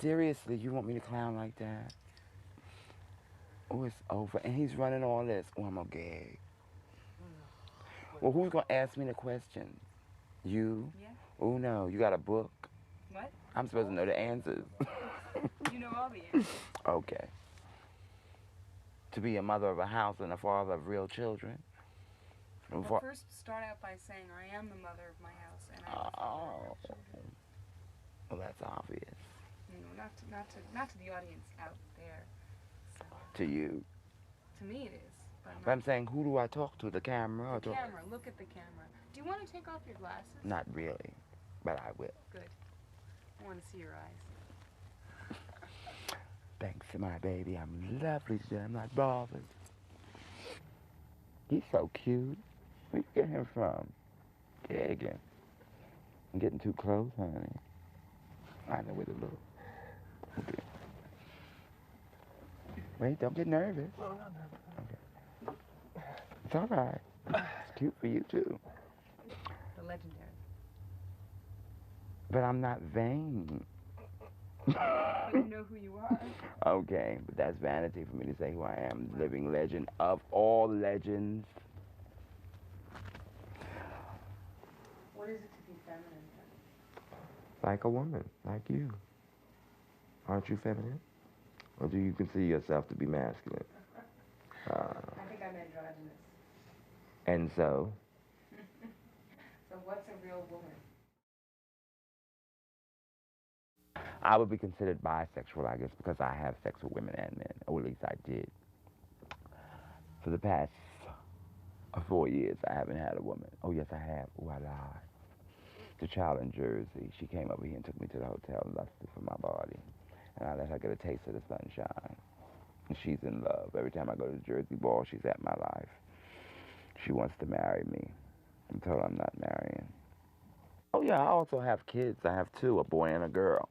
Seriously, you want me to clown like that? Oh, it's over. And he's running all this. Oh, I'm a gag. Well, who's going to ask me the questions? You? Yeah. Oh, no. You got a book? What? I'm supposed to know the answers. You know all the answers. Okay. To be a mother of a house and a father of real children? Well, first start out by saying I am the mother of my house and I am the father of real children. Well, that's obvious. No, not to the audience out there. So, to you. To me it is. But I'm saying, who do I talk to? The camera? The camera. Look at the camera. Do you want to take off your glasses? Not really, but I will. Good. I want to see your eyes. Thanks to my baby. I'm lovely today. I'm not bothered. He's so cute. Where you get him from? Gagging. I'm getting too close, honey. I know where to look. Okay. Wait, don't get nervous. No, I'm not nervous. Okay. It's all right. It's cute for you, too. The legendary. But I'm not vain. But you know who you are. Okay, but that's vanity for me to say who I am. Living legend of all legends. What is it to be feminine then? Like a woman, like you. Aren't you feminine? Or do you consider yourself to be masculine? I think I'm androgynous. And so? So what's a real woman? I would be considered bisexual, I guess, because I have sex with women and men, or at least I did. For the past 4 years, I haven't had a woman. Oh, yes, I have. Oh, I lied. The child in Jersey, she came over here and took me to the hotel and lusted for my body. And I let her get a taste of the sunshine. And she's in love. Every time I go to the Jersey ball, she's at my life. She wants to marry me. I'm told I'm not marrying. Oh, yeah, I also have kids. I have two, a boy and a girl.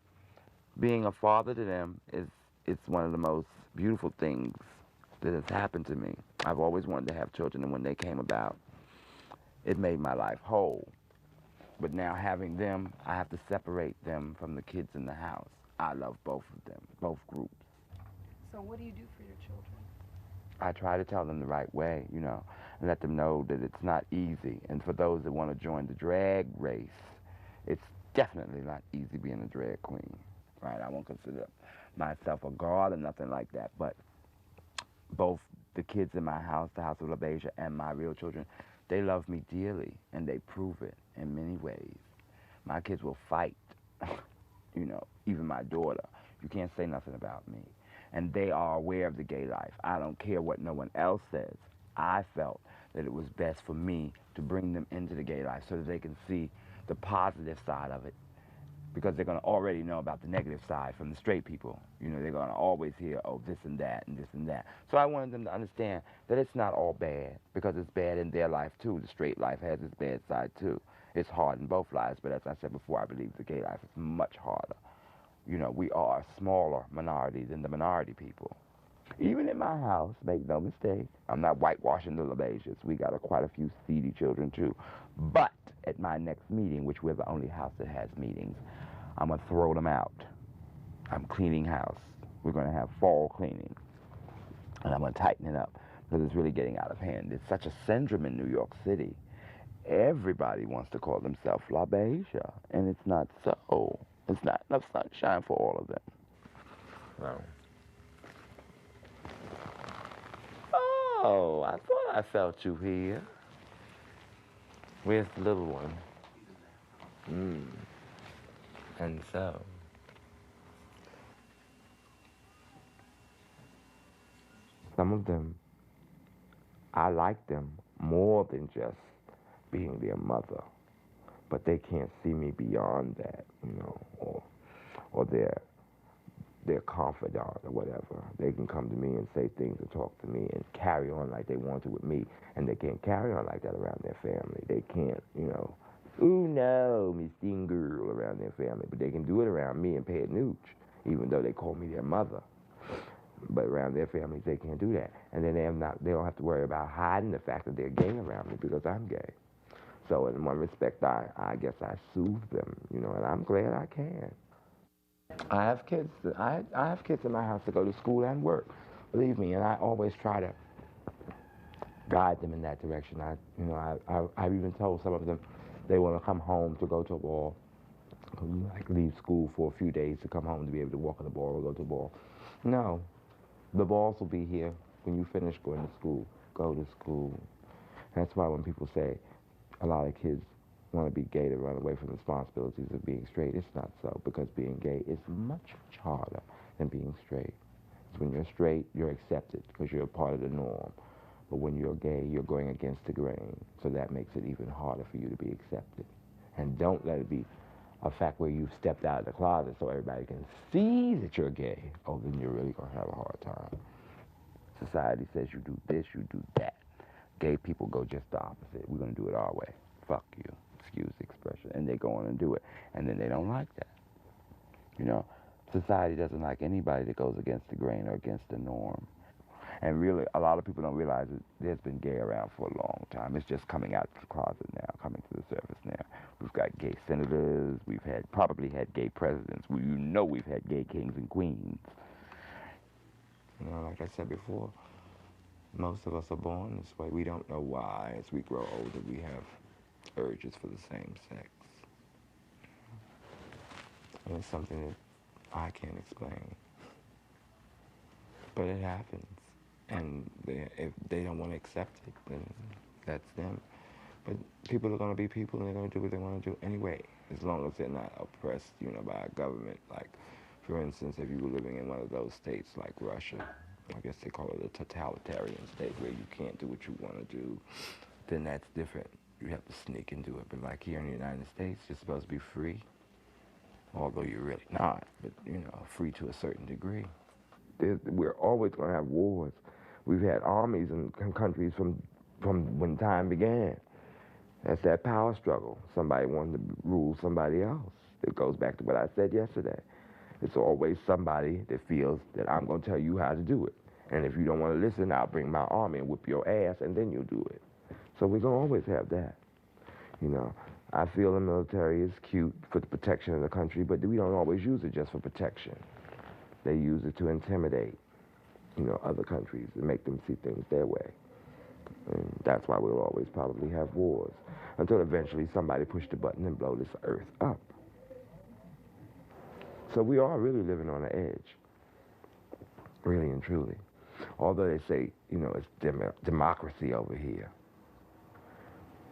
Being a father to them it's one of the most beautiful things that has happened to me. I've always wanted to have children, and when they came about, it made my life whole. But now having them, I have to separate them from the kids in the house. I love both of them, both groups. So what do you do for your children? I try to tell them the right way, and let them know that it's not easy. And for those that want to join the drag race, it's definitely not easy being a drag queen, right? I won't consider myself a god or nothing like that, but both the kids in my house, the House of LaBeija, and my real children, they love me dearly, and they prove it in many ways. My kids will fight, even my daughter. You can't say nothing about me. And they are aware of the gay life. I don't care what no one else says. I felt that it was best for me to bring them into the gay life so that they can see the positive side of it, because they're going to already know about the negative side from the straight people. They're going to always hear, oh, this and that and this and that. So I wanted them to understand that it's not all bad, because it's bad in their life, too. The straight life has its bad side, too. It's hard in both lives, but as I said before, I believe the gay life is much harder. We are a smaller minority than the minority people. Even in my house, make no mistake, I'm not whitewashing the LaBeijas. We got quite a few seedy children, too. But at my next meeting, which we're the only house that has meetings, I'm going to throw them out. I'm cleaning house. We're going to have fall cleaning. And I'm going to tighten it up, because it's really getting out of hand. It's such a syndrome in New York City. Everybody wants to call themselves LaBeija, and it's not so. It's not enough sunshine for all of them. No. Oh, I thought I felt you here. Where's the little one? And so? Some of them, I like them more than just being their mother. But they can't see me beyond that, or their confidant or whatever. They can come to me and say things and talk to me and carry on like they want to with me, and they can't carry on like that around their family. They can't, ooh no, Miss Teen Girl around their family, but they can do it around me and pay a nooch, even though they call me their mother. But around their families, they can't do that. And then they don't have to worry about hiding the fact that they're gay around me, because I'm gay. So in one respect, I guess I soothe them, and I'm glad I can. I have kids. I have kids in my house that go to school and work. Believe me, and I always try to guide them in that direction. I've even told some of them they want to come home to go to a ball, like leave school for a few days to come home to be able to walk on the ball or go to a ball. No, the balls will be here when you finish going to school. Go to school. That's why when people say a lot of kids want to be gay to run away from the responsibilities of being straight, it's not so, because being gay is much, much harder than being straight. So when you're straight, you're accepted because you're a part of the norm. But when you're gay, you're going against the grain. So that makes it even harder for you to be accepted. And don't let it be a fact where you've stepped out of the closet so everybody can see that you're gay. Oh, then you're really going to have a hard time. Society says you do this, you do that. Gay people go just the opposite. We're going to do it our way. Fuck you. Excuse the expression. And they go on and do it. And then they don't like that. You know, society doesn't like anybody that goes against the grain or against the norm. And really, a lot of people don't realize that there's been gay around for a long time. It's just coming out of the closet now, coming to the surface now. We've got gay senators. We've probably had gay presidents. We've had gay kings and queens. You know, like I said before, most of us are born this way. We don't know why. As we grow older, we have urges for the same sex. And it's something that I can't explain. But it happens. And if they don't want to accept it, then that's them. But people are going to be people, and they're going to do what they want to do anyway, as long as they're not oppressed, by a government. Like, for instance, if you were living in one of those states like Russia, I guess they call it a totalitarian state, where you can't do what you want to do, then that's different. You have to sneak and do it. But like here in the United States, you're supposed to be free, although you're really not, but, free to a certain degree. We're always going to have wars. We've had armies in countries from when time began. That's that power struggle. Somebody wanting to rule somebody else. It goes back to what I said yesterday. It's always somebody that feels that I'm going to tell you how to do it. And if you don't want to listen, I'll bring my army and whip your ass, and then you'll do it. So we're going to always have that. I feel the military is cute for the protection of the country, but we don't always use it just for protection. They use it to intimidate, other countries and make them see things their way. And that's why we'll always probably have wars, until eventually somebody push the button and blow this earth up. So we are really living on the edge, really and truly. Although they say, it's democracy over here.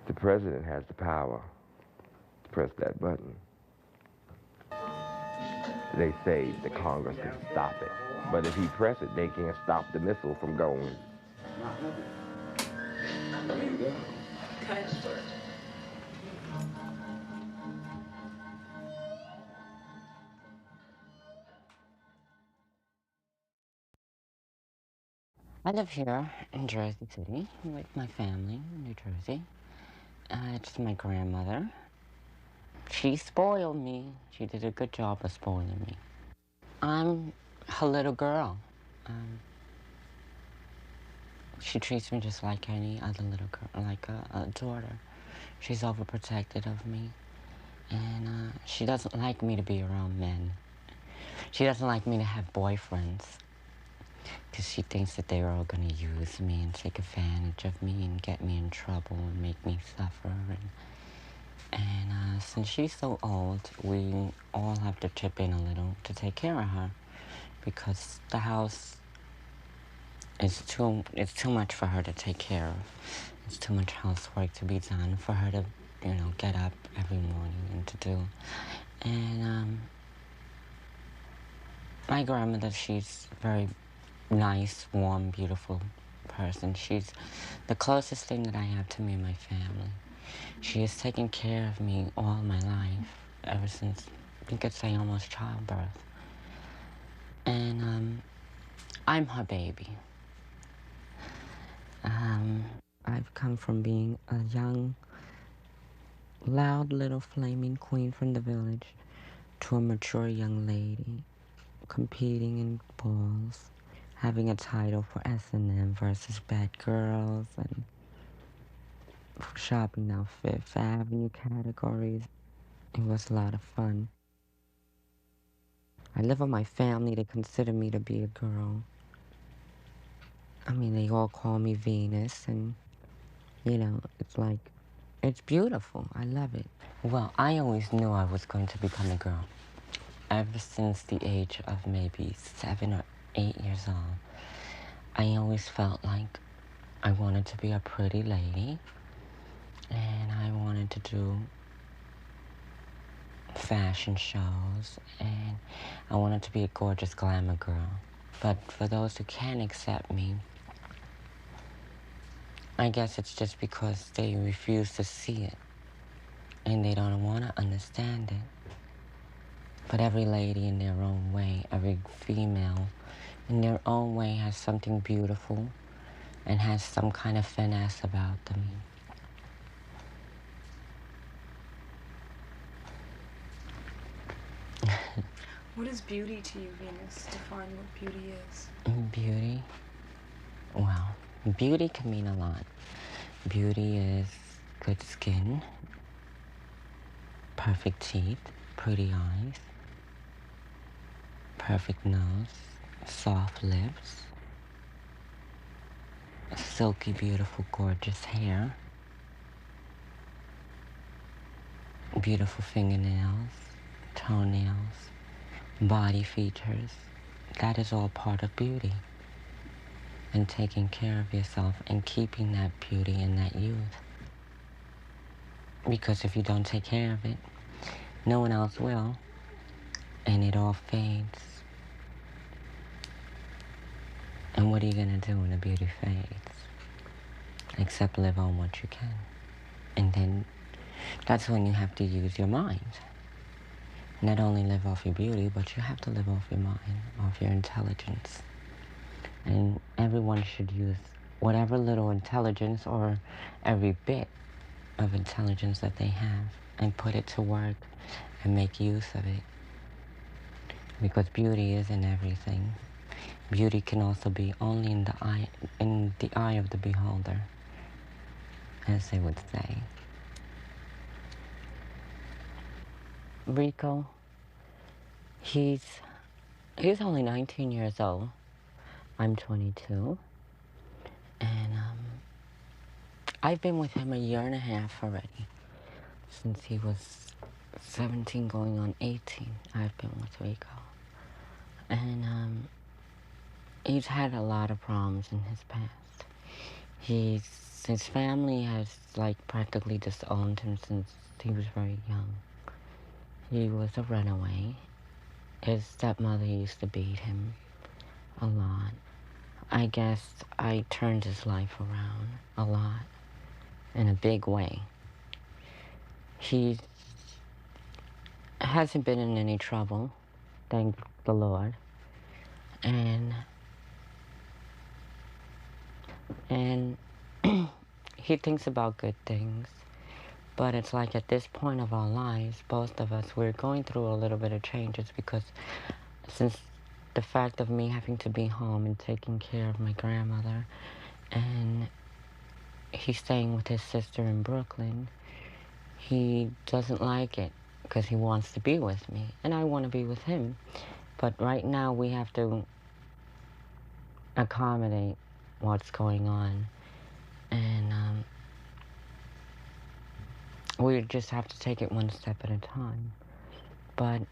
The president has the power to press that button. They say the Congress can stop it. But if he press it, they can't stop the missile from going. There you go. I live here in Jersey City with my family in New Jersey. It's my grandmother. She spoiled me. She did a good job of spoiling me. I'm her little girl. She treats me just like any other little girl, like a daughter. She's overprotective of me. And she doesn't like me to be around men. She doesn't like me to have boyfriends, because she thinks that they're all going to use me and take advantage of me and get me in trouble and make me suffer. And since she's so old, we all have to chip in a little to take care of her, because the house is too much for her to take care of. It's too much housework to be done for her to, get up every morning and to do. And my grandmother, she's very nice, warm, beautiful person. She's the closest thing that I have to me and my family. She has taken care of me all my life, ever since, you could say, almost childbirth. And I'm her baby. I've come from being a young, loud little flaming queen from the village to a mature young lady, competing in balls, having a title for S&M versus Bad Girls, and shopping now Fifth Avenue categories. It was a lot of fun. I live with my family. They consider me to be a girl. I mean, they all call me Venus, and, you know, it's like, it's beautiful. I love it. Well, I always knew I was going to become a girl. Ever since the age of maybe 7 or 8 years old, I always felt like I wanted to be a pretty lady, and I wanted to do fashion shows, and I wanted to be a gorgeous glamour girl. But for those who can't accept me, I guess it's just because they refuse to see it, and they don't want to understand it. But every lady in their own way, every female in their own way has something beautiful and has some kind of finesse about them. What is beauty to you, Venus? Define what beauty is. Beauty? Well, beauty can mean a lot. Beauty is good skin, perfect teeth, pretty eyes, perfect nose, soft lips, silky, beautiful, gorgeous hair, beautiful fingernails, toenails, body features. That is all part of beauty. And taking care of yourself and keeping that beauty and that youth. Because if you don't take care of it, no one else will, and it all fades. And what are you gonna do when the beauty fades? Except live on what you can. And then that's when you have to use your mind. Not only live off your beauty, but you have to live off your mind, off your intelligence. And everyone should use whatever little intelligence or every bit of intelligence that they have and put it to work and make use of it. Because beauty isn't everything. Beauty can also be only in the eye of the beholder, as they would say. Rico, he's only 19 years old. I'm 22. And I've been with him a year and a half already. Since he was 17 going on 18, I've been with Rico. And he's had a lot of problems in his past. His family has practically disowned him since he was very young. He was a runaway. His stepmother used to beat him a lot. I guess I turned his life around a lot, in a big way. He hasn't been in any trouble, thank the Lord. And he thinks about good things. But it's like at this point of our lives, both of us, we're going through a little bit of changes because since the fact of me having to be home and taking care of my grandmother, and he's staying with his sister in Brooklyn, he doesn't like it because he wants to be with me, and I want to be with him. But right now we have to accommodate what's going on, and we just have to take it one step at a time. But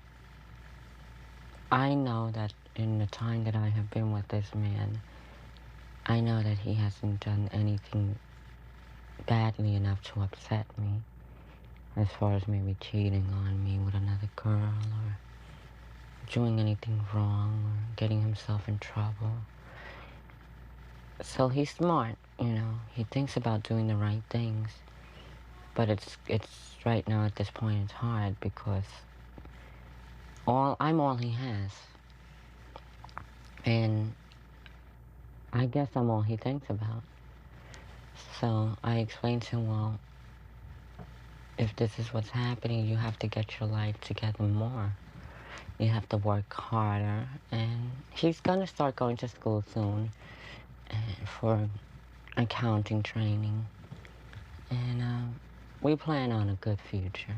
I know that in the time that I have been with this man, I know that he hasn't done anything badly enough to upset me, as far as maybe cheating on me with another girl or doing anything wrong or getting himself in trouble. So he's smart, you know. He thinks about doing the right things. But it's right now at this point it's hard because I'm all he has. And I guess I'm all he thinks about. So I explained to him, well, if this is what's happening, you have to get your life together more. You have to work harder. And he's going to start going to school soon for accounting training. And we plan on a good future.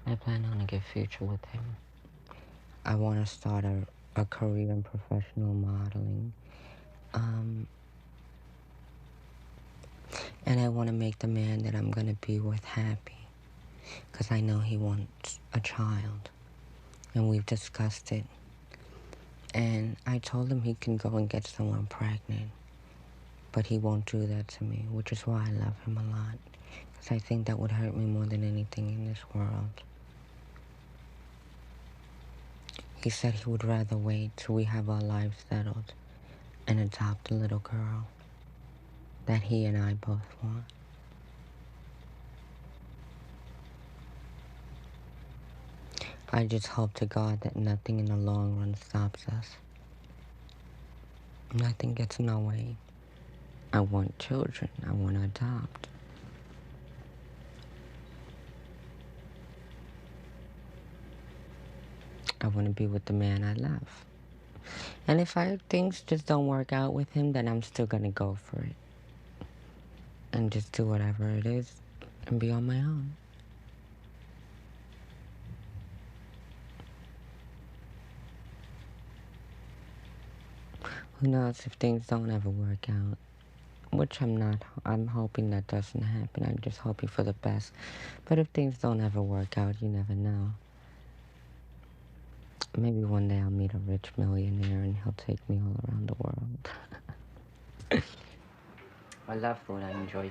I plan on a good future with him. I want to start a career in professional modeling. And I want to make the man that I'm going to be with happy. Because I know he wants a child. And we've discussed it. And I told him he can go and get someone pregnant. But he won't do that to me, which is why I love him a lot. Because I think that would hurt me more than anything in this world. He said he would rather wait till we have our lives settled and adopt a little girl that he and I both want. I just hope to God that nothing in the long run stops us. Nothing gets in our way. I want children. I want to adopt. I want to be with the man I love. And if things just don't work out with him, then I'm still going to go for it. And just do whatever it is and be on my own. Who knows if things don't ever work out, which I'm not. I'm hoping that doesn't happen. I'm just hoping for the best. But if things don't ever work out, you never know. Maybe one day I'll meet a rich millionaire and he'll take me all around the world. I love food. I enjoy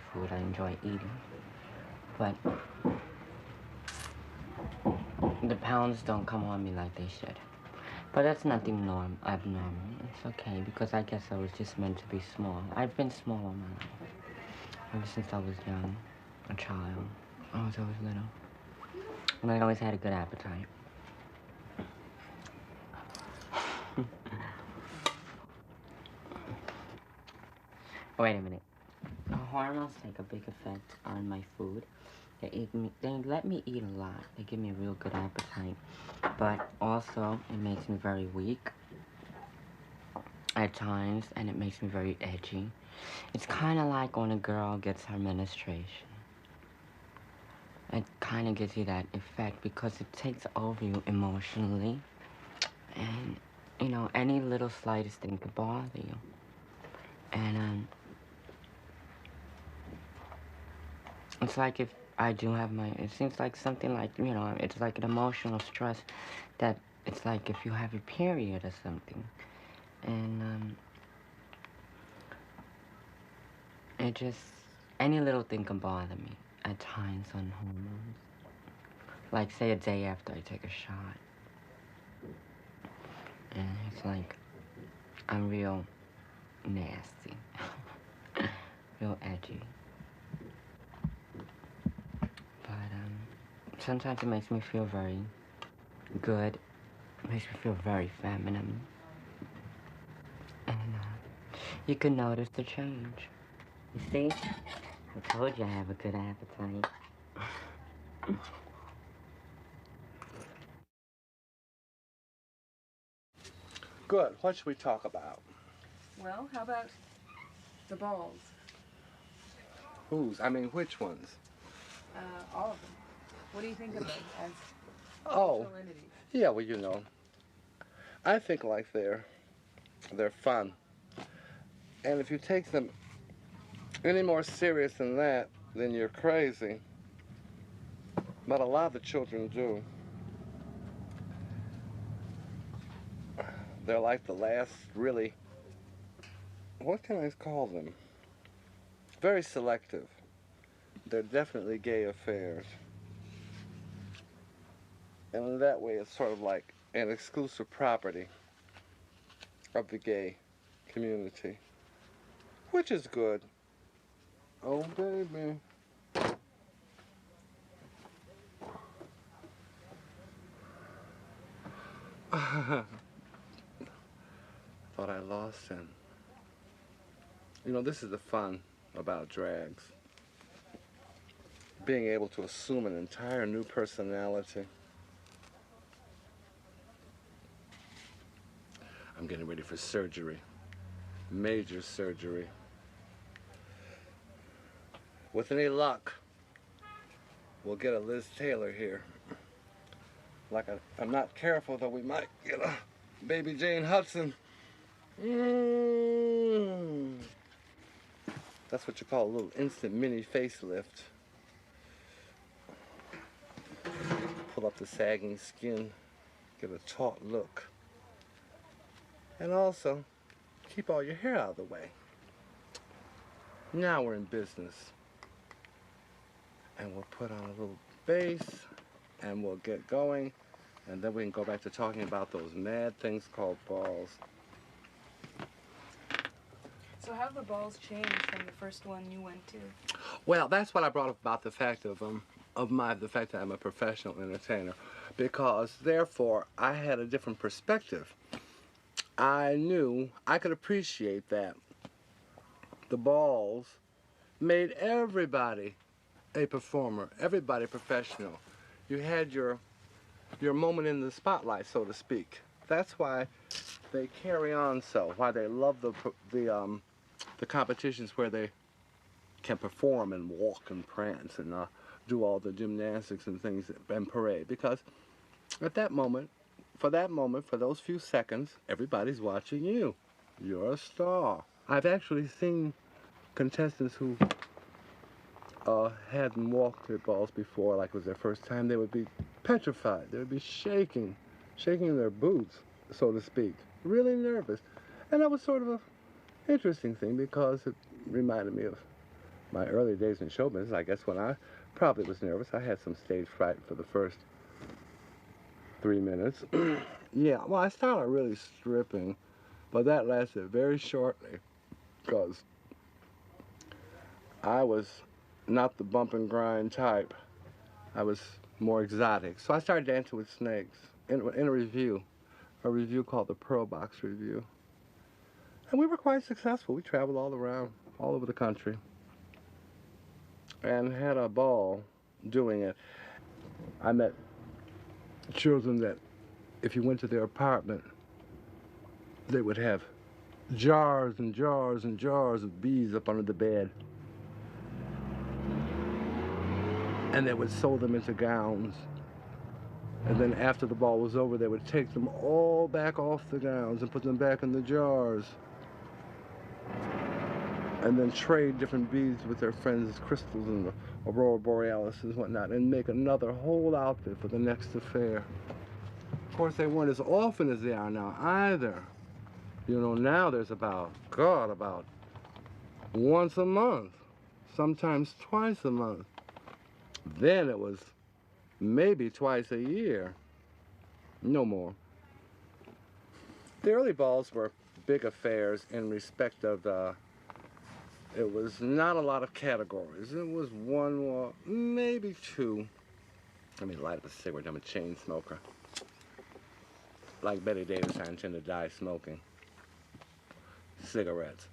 eating. But the pounds don't come on me like they should. But that's nothing abnormal. It's okay, because I guess I was just meant to be small. I've been small all my life. Ever since I was young, a child. I was always little. And I always had a good appetite. Wait a minute. The hormones take a big effect on my food. They let me eat a lot. They give me a real good appetite. But also, it makes me very weak at times, and it makes me very edgy. It's kind of like when a girl gets her menstruation. It kind of gives you that effect because it takes over you emotionally. And, you know, any little slightest thing could bother you. And, it's like if I do have it seems like something like, you know, it's like an emotional stress that it's like if you have a period or something. And, it just, any little thing can bother me at times on hormones. Like, say, a day after I take a shot. And it's like, I'm real nasty. Real edgy. But, sometimes it makes me feel very good. It makes me feel very feminine. And, you can notice the change. You see? I told you I have a good appetite. Good. What should we talk about? Well, how about the balls? Whose? I mean, which ones? All of them. What do you think of them as Oh, entities? yeah, well, you know, I think like they're fun. And if you take them any more serious than that, then you're crazy. But a lot of the children do. They're like the last really, what can I call them? Very selective. They're definitely gay affairs. And in that way, it's sort of like an exclusive property of the gay community, which is good. Oh, baby. Thought I lost him. You know, this is the fun about drags. Being able to assume an entire new personality. I'm getting ready for surgery. Major surgery. With any luck, we'll get a Liz Taylor here. Like I'm not careful, though, we might get a baby Jane Hudson. That's what you call a little instant mini facelift. Pull up the sagging skin, get a taut look. And also, keep all your hair out of the way. Now we're in business. And we'll put on a little base, and we'll get going, and then we can go back to talking about those mad things called balls. So how have the balls changed from the first one you went to? Well, that's what I brought up about the fact the fact that I'm a professional entertainer, because therefore I had a different perspective. I knew I could appreciate that the balls made everybody a performer, everybody professional. You had your moment in the spotlight, so to speak. That's why they carry on so. Why they love the competitions where they can perform and walk and prance and do all the gymnastics and things and parade. Because at that moment, for those few seconds, everybody's watching you. You're a star. I've actually seen contestants who hadn't walked their balls before, like it was their first time. They would be petrified. They would be shaking their boots, so to speak, really nervous. And that was sort of an interesting thing, because it reminded me of my early days in show business. I guess when I probably was nervous, I had some stage fright for the first 3 minutes. Yeah, well, I started really stripping, but that lasted very shortly, because I was not the bump and grind type. I was more exotic. So I started dancing with snakes in a review called the Pearl Box Review. And we were quite successful. We traveled all over the country, and had a ball doing it. I met children that, if you went to their apartment, they would have jars and jars and jars of beads up under the bed. And they would sew them into gowns. And then after the ball was over, they would take them all back off the gowns and put them back in the jars. And then trade different beads with their friends as crystals and the aurora borealis and whatnot, and make another whole outfit for the next affair. Of course, they weren't as often as they are now either. You know, now there's about once a month, sometimes twice a month. Then it was maybe twice a year, no more. The early balls were big affairs in respect of it was not a lot of categories. It was one or maybe two. Let me light up a cigarette. I'm a chain smoker. Like Betty Davis, I intend to die smoking cigarettes.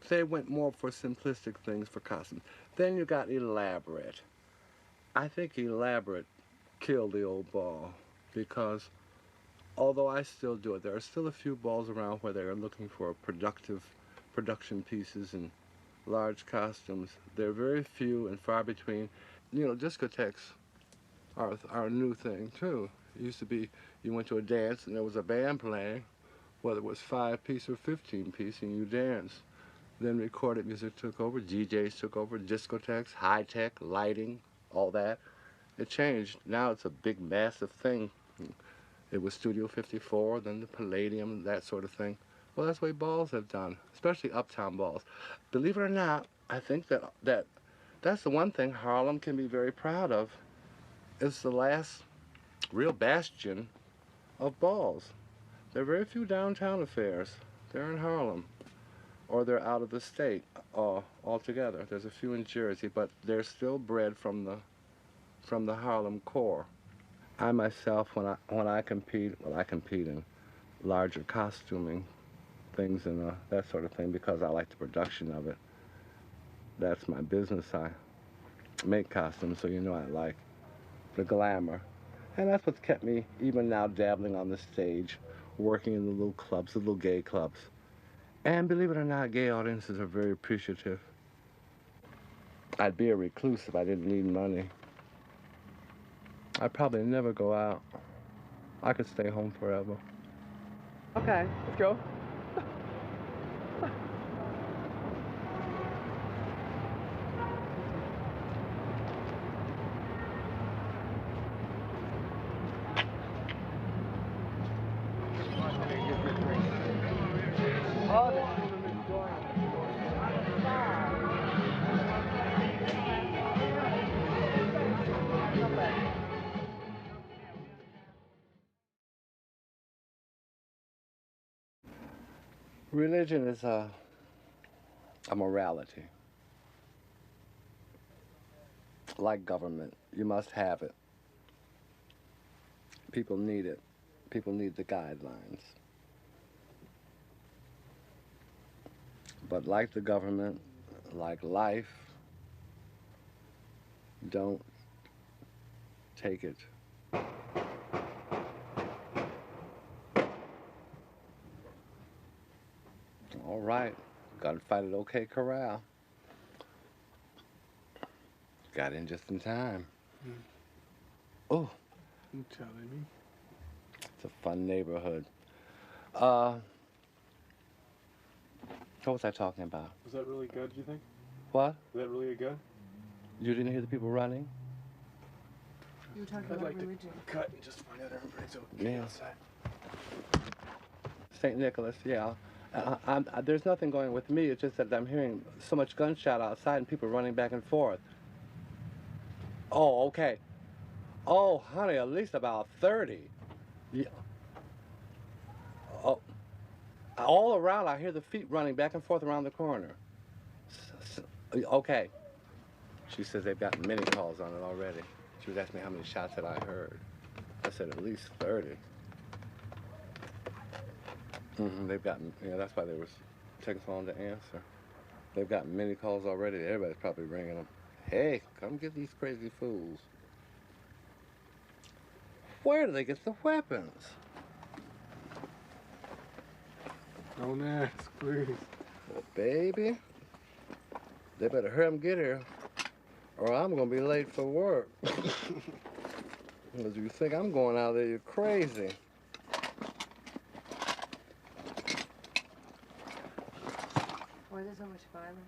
They went more for simplistic things for costumes. Then you got elaborate. I think elaborate killed the old ball, because although I still do it, there are still a few balls around where they are looking for production pieces and large costumes. They're very few and far between. You know, discotheques are a new thing too. It used to be you went to a dance and there was a band playing, whether it was 5-piece or 15-piece, and you danced. Then recorded music took over, DJs took over, discotheques, high-tech, lighting, all that. It changed. Now it's a big, massive thing. It was Studio 54, then the Palladium, that sort of thing. Well, that's the way balls have done, especially uptown balls. Believe it or not, I think that's the one thing Harlem can be very proud of. It's the last real bastion of balls. There are very few downtown affairs. They're in Harlem, or they're out of the state altogether. There's a few in Jersey, but they're still bred from the Harlem core. I myself, when I compete, I compete in larger costuming things and that sort of thing, because I like the production of it. That's my business. I make costumes, so you know I like the glamour. And that's what's kept me, even now, dabbling on the stage, working in the little clubs, the little gay clubs. And believe it or not, gay audiences are very appreciative. I'd be a recluse if I didn't need money. I'd probably never go out. I could stay home forever. Okay, let's go. Religion is a morality. Like government, you must have it. People need it. People need the guidelines. But like the government, like life, don't take it. All right, gunfight at OK Corral. Got in just in time. Oh, You telling me? it's a fun neighborhood. What was I talking about? Was that really good, do you think? What? Was that really a good? You didn't hear the people running? You were talking I'd about like religion. to cut and just find out everybody's okay Yeah. outside. St. Nicholas, yeah. There's nothing going with me. It's just that I'm hearing so much gunshot outside and people running back and forth. Oh, okay. Oh, honey, at least about 30. Yeah. Oh, all around, I hear the feet running back and forth around the corner. Okay. She says they've got many calls on it already. She was asking me how many shots that I heard. I said at least 30. They've gotten, yeah, that's why they were taking so long to answer. They've got many calls already. Everybody's probably ringing them. Hey, come get these crazy fools. Where do they get the weapons? Don't ask, please. Well, baby, they better hurry up and get here, or I'm gonna be late for work. Because you think I'm going out there, you're crazy. Why there's so much violence?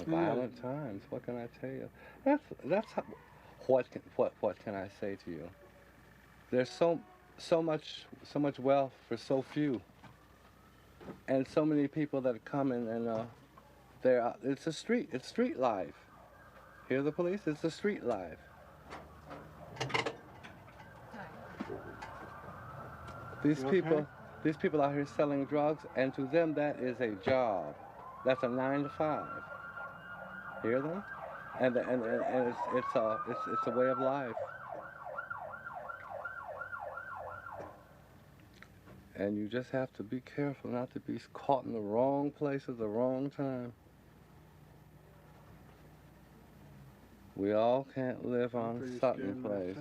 Violent times. What can I tell you? That's how, what can I say to you? There's so much wealth for so few, and so many people that come in and it's street life. Hear the police? It's the street life. These people out here selling drugs, and to them that is a job. That's a 9 to 5. Hear them? And it's a way of life. And you just have to be careful not to be caught in the wrong place at the wrong time. We all can't live on Sutton Place.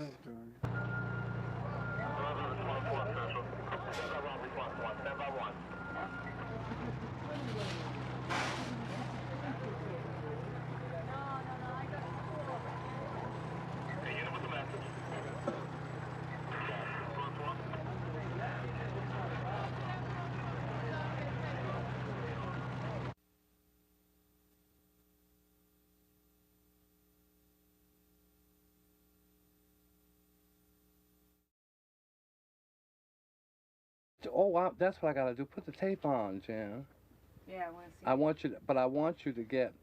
Oh, wow, that's what I gotta do. Put the tape on, Jan. Yeah, I want to see. I want you to get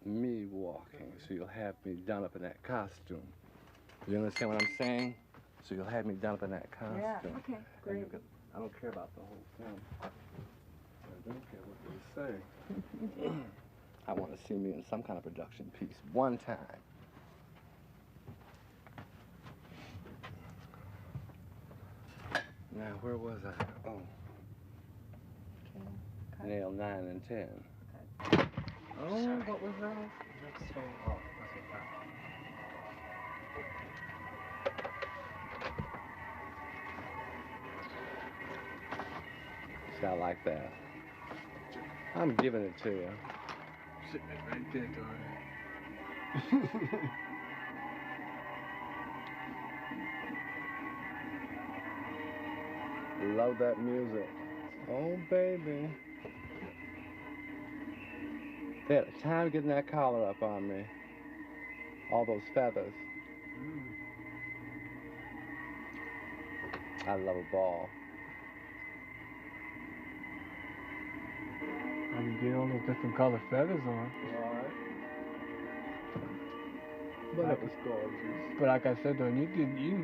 me walking, so you'll have me done up in that costume. You understand what I'm saying? So you'll have me done up in that costume. Yeah, okay, great. I don't care about the whole film. I don't care what they say. I want to see me in some kind of production piece one time. Now, where was I? Oh. Okay. Nail 9 and 10. Okay. Oh, what was that? Oh, see, I like that. I'm giving it to you. sitting right there, darling. Love that music. Oh, baby. They had a time getting that collar up on me. All those feathers. I love a ball. I can get all those different colored feathers on. Alright. But it was gorgeous. But like I said though, you did, you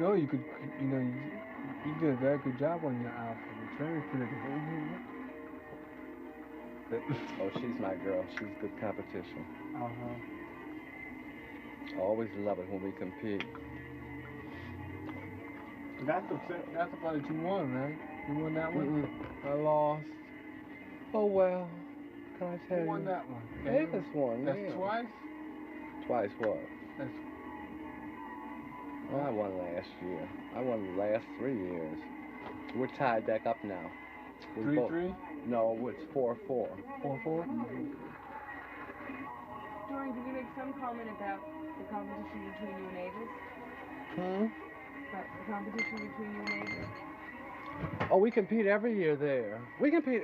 did a very good job on your outfit. It's very pretty. Oh, she's my girl. She's good competition. Uh-huh. Always love it when we compete. That's the part that you won, right? You won that one? I lost. Oh well. Can I tell you? Who won that one? Davis won. That's yeah. twice? Twice what? That's... Well, I won last year. I won the last 3 years. We're tied back up now. 3-3? No, it's 4-4. 4-4? Tori, did you make some comment about the competition between you and Avis? About the competition between you and Avis? Oh, we compete every year there. We compete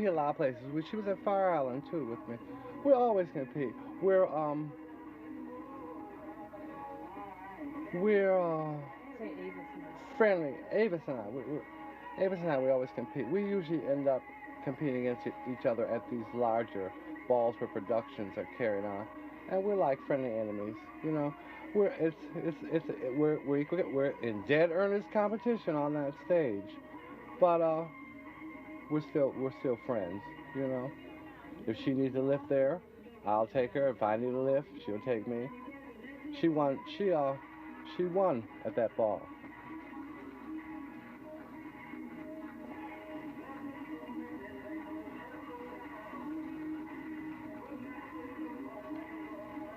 a lot of places. She was at Fire Island too with me. We always compete. We're Say Avis and friendly. Avis and I, we always compete. We usually end up competing against each other at these larger balls where productions are carried on, and we're like friendly enemies, you know. We're in dead earnest competition on that stage, but we're still friends, you know. If she needs a lift there, I'll take her. If I need a lift, she'll take me. She won at that ball.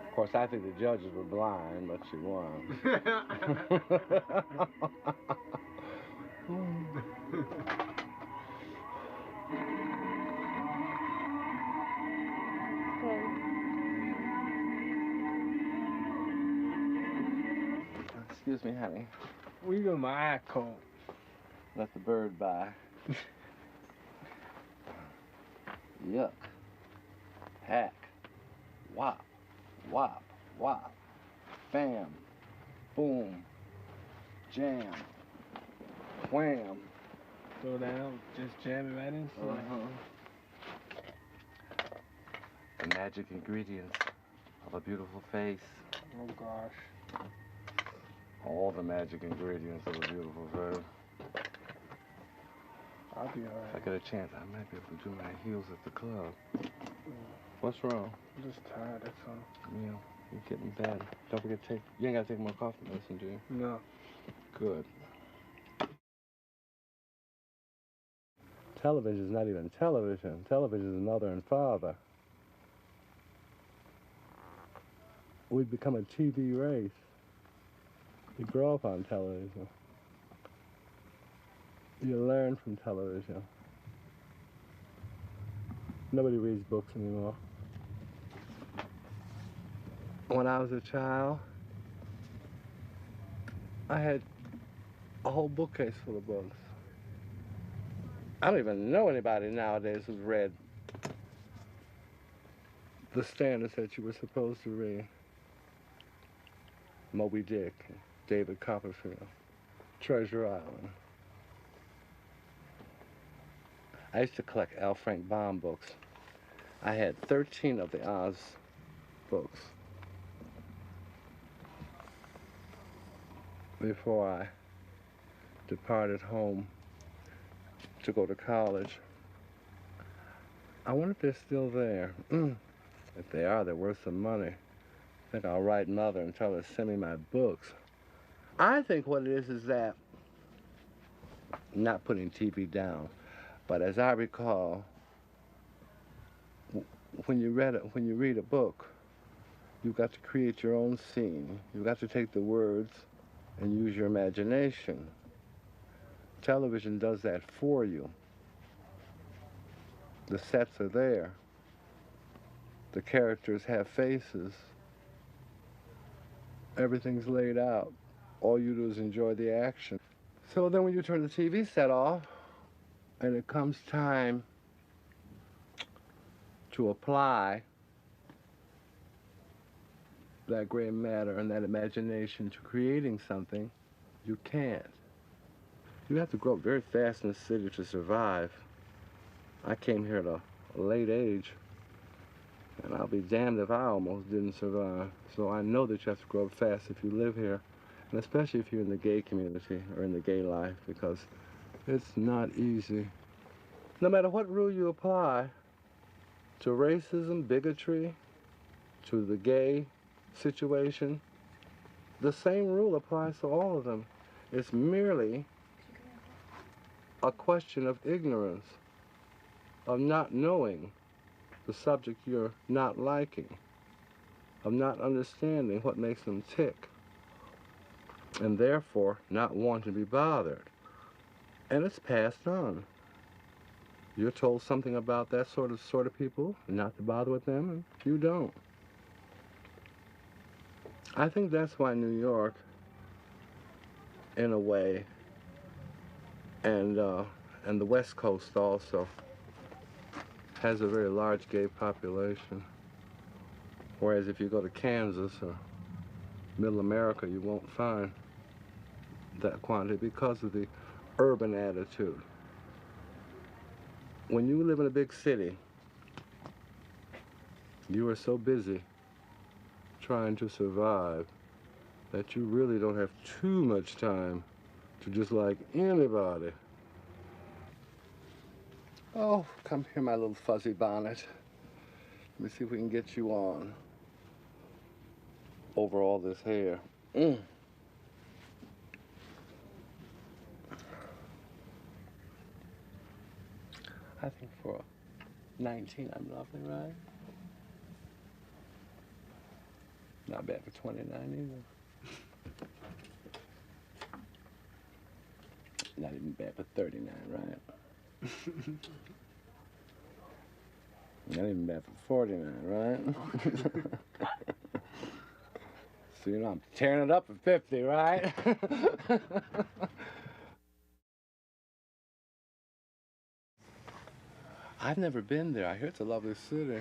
Of course, I think the judges were blind, but she won. Excuse me, honey. We got my eye cold. Let the bird by. Yuck. Hack. Wop. Wop. Wop. Bam. Boom. Jam. Wham. Throw down, just jam it right in. The magic ingredients of a beautiful face. Oh gosh. All the magic ingredients of a beautiful face. I'll be If I alright. get a chance, I might be able to do my heels at the club. What's wrong? I'm just tired, that's all. Yeah, you're getting bad. Don't forget to you ain't got to take more cough medicine, do you? No. Good. Television is not even television. Television is mother and father. We've become a TV race. You grow up on television. You learn from television. Nobody reads books anymore. When I was a child, I had a whole bookcase full of books. I don't even know anybody nowadays who's read the standards that you were supposed to read. Moby Dick, David Copperfield, Treasure Island. I used to collect L. Frank Baum books. I had 13 of the Oz books before I departed home to go to college. I wonder if they're still there. If they are, they're worth some money. I think I'll write Mother and tell her to send me my books. I think what it is that, not putting TV down, but as I recall, when you read a book, you've got to create your own scene. You've got to take the words and use your imagination. Television does that for you. The sets are there. The characters have faces. Everything's laid out. All you do is enjoy the action. So then when you turn the TV set off and it comes time to apply that gray matter and that imagination to creating something, you can't. You have to grow up very fast in the city to survive. I came here at a late age, and I'll be damned if I almost didn't survive. So I know that you have to grow up fast if you live here, and especially if you're in the gay community or in the gay life, because it's not easy. No matter what rule you apply to racism, bigotry, to the gay situation, the same rule applies to all of them. It's merely a question of ignorance, of not knowing the subject you're not liking, of not understanding what makes them tick, and therefore not wanting to be bothered. And it's passed on. You're told something about that sort of people, not to bother with them, and you don't. I think that's why New York, in a way, and the West Coast also, has a very large gay population. Whereas if you go to Kansas or Middle America, you won't find that quantity because of the urban attitude. When you live in a big city, you are so busy trying to survive that you really don't have too much time to just like anybody. Oh, come here, my little fuzzy bonnet. Let me see if we can get you on over all this hair. I think for 19, I'm lovely, right? Not bad for 29 either. Not even bad for 39, right? Not even bad for 49, right? So, you know, I'm tearing it up for 50, right? I've never been there. I hear it's a lovely city.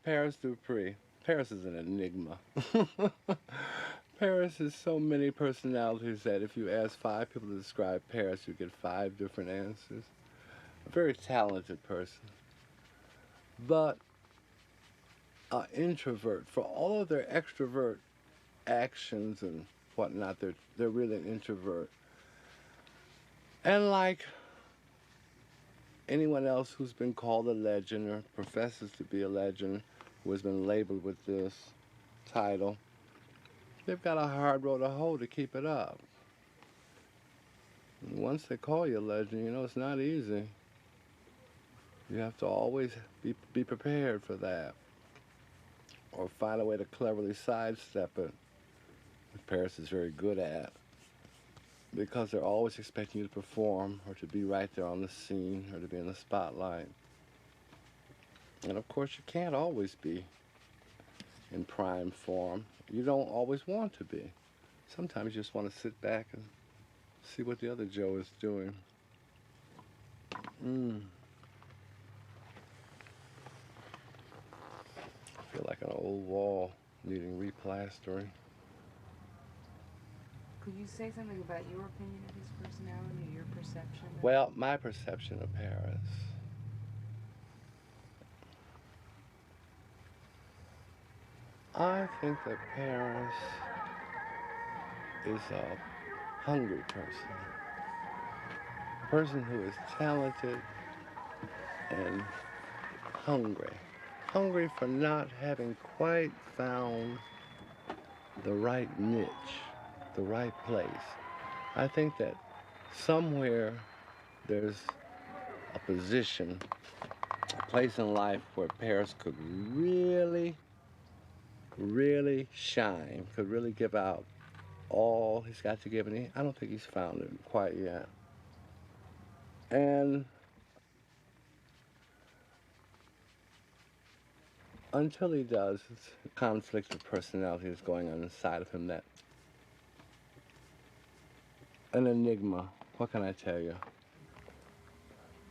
Paris Dupree. Paris is an enigma. Paris has so many personalities that if you ask 5 people to describe Paris, you get 5 different answers. A very talented person. But an introvert. For all of their extrovert actions and whatnot, they're really an introvert. And like anyone else who's been called a legend or professes to be a legend, who has been labeled with this title, they've got a hard road to hoe to keep it up. And once they call you a legend, you know it's not easy. You have to always be prepared for that, or find a way to cleverly sidestep it, which Paris is very good at, because they're always expecting you to perform or to be right there on the scene or to be in the spotlight. And of course, you can't always be in prime form. You don't always want to be. Sometimes you just want to sit back and see what the other Joe is doing. I feel like an old wall needing replastering. Could you say something about your opinion of his personality or your perception? Well, my perception of Paris. I think that Paris is a hungry person. A person who is talented and hungry. Hungry for not having quite found the right niche, the right place. I think that somewhere there's a position, a place in life where Paris could really shine, could really give out all he's got to give, and I don't think he's found it quite yet. And Until he does, it's a conflict of personality is going on inside of him. That an enigma. What can I tell you?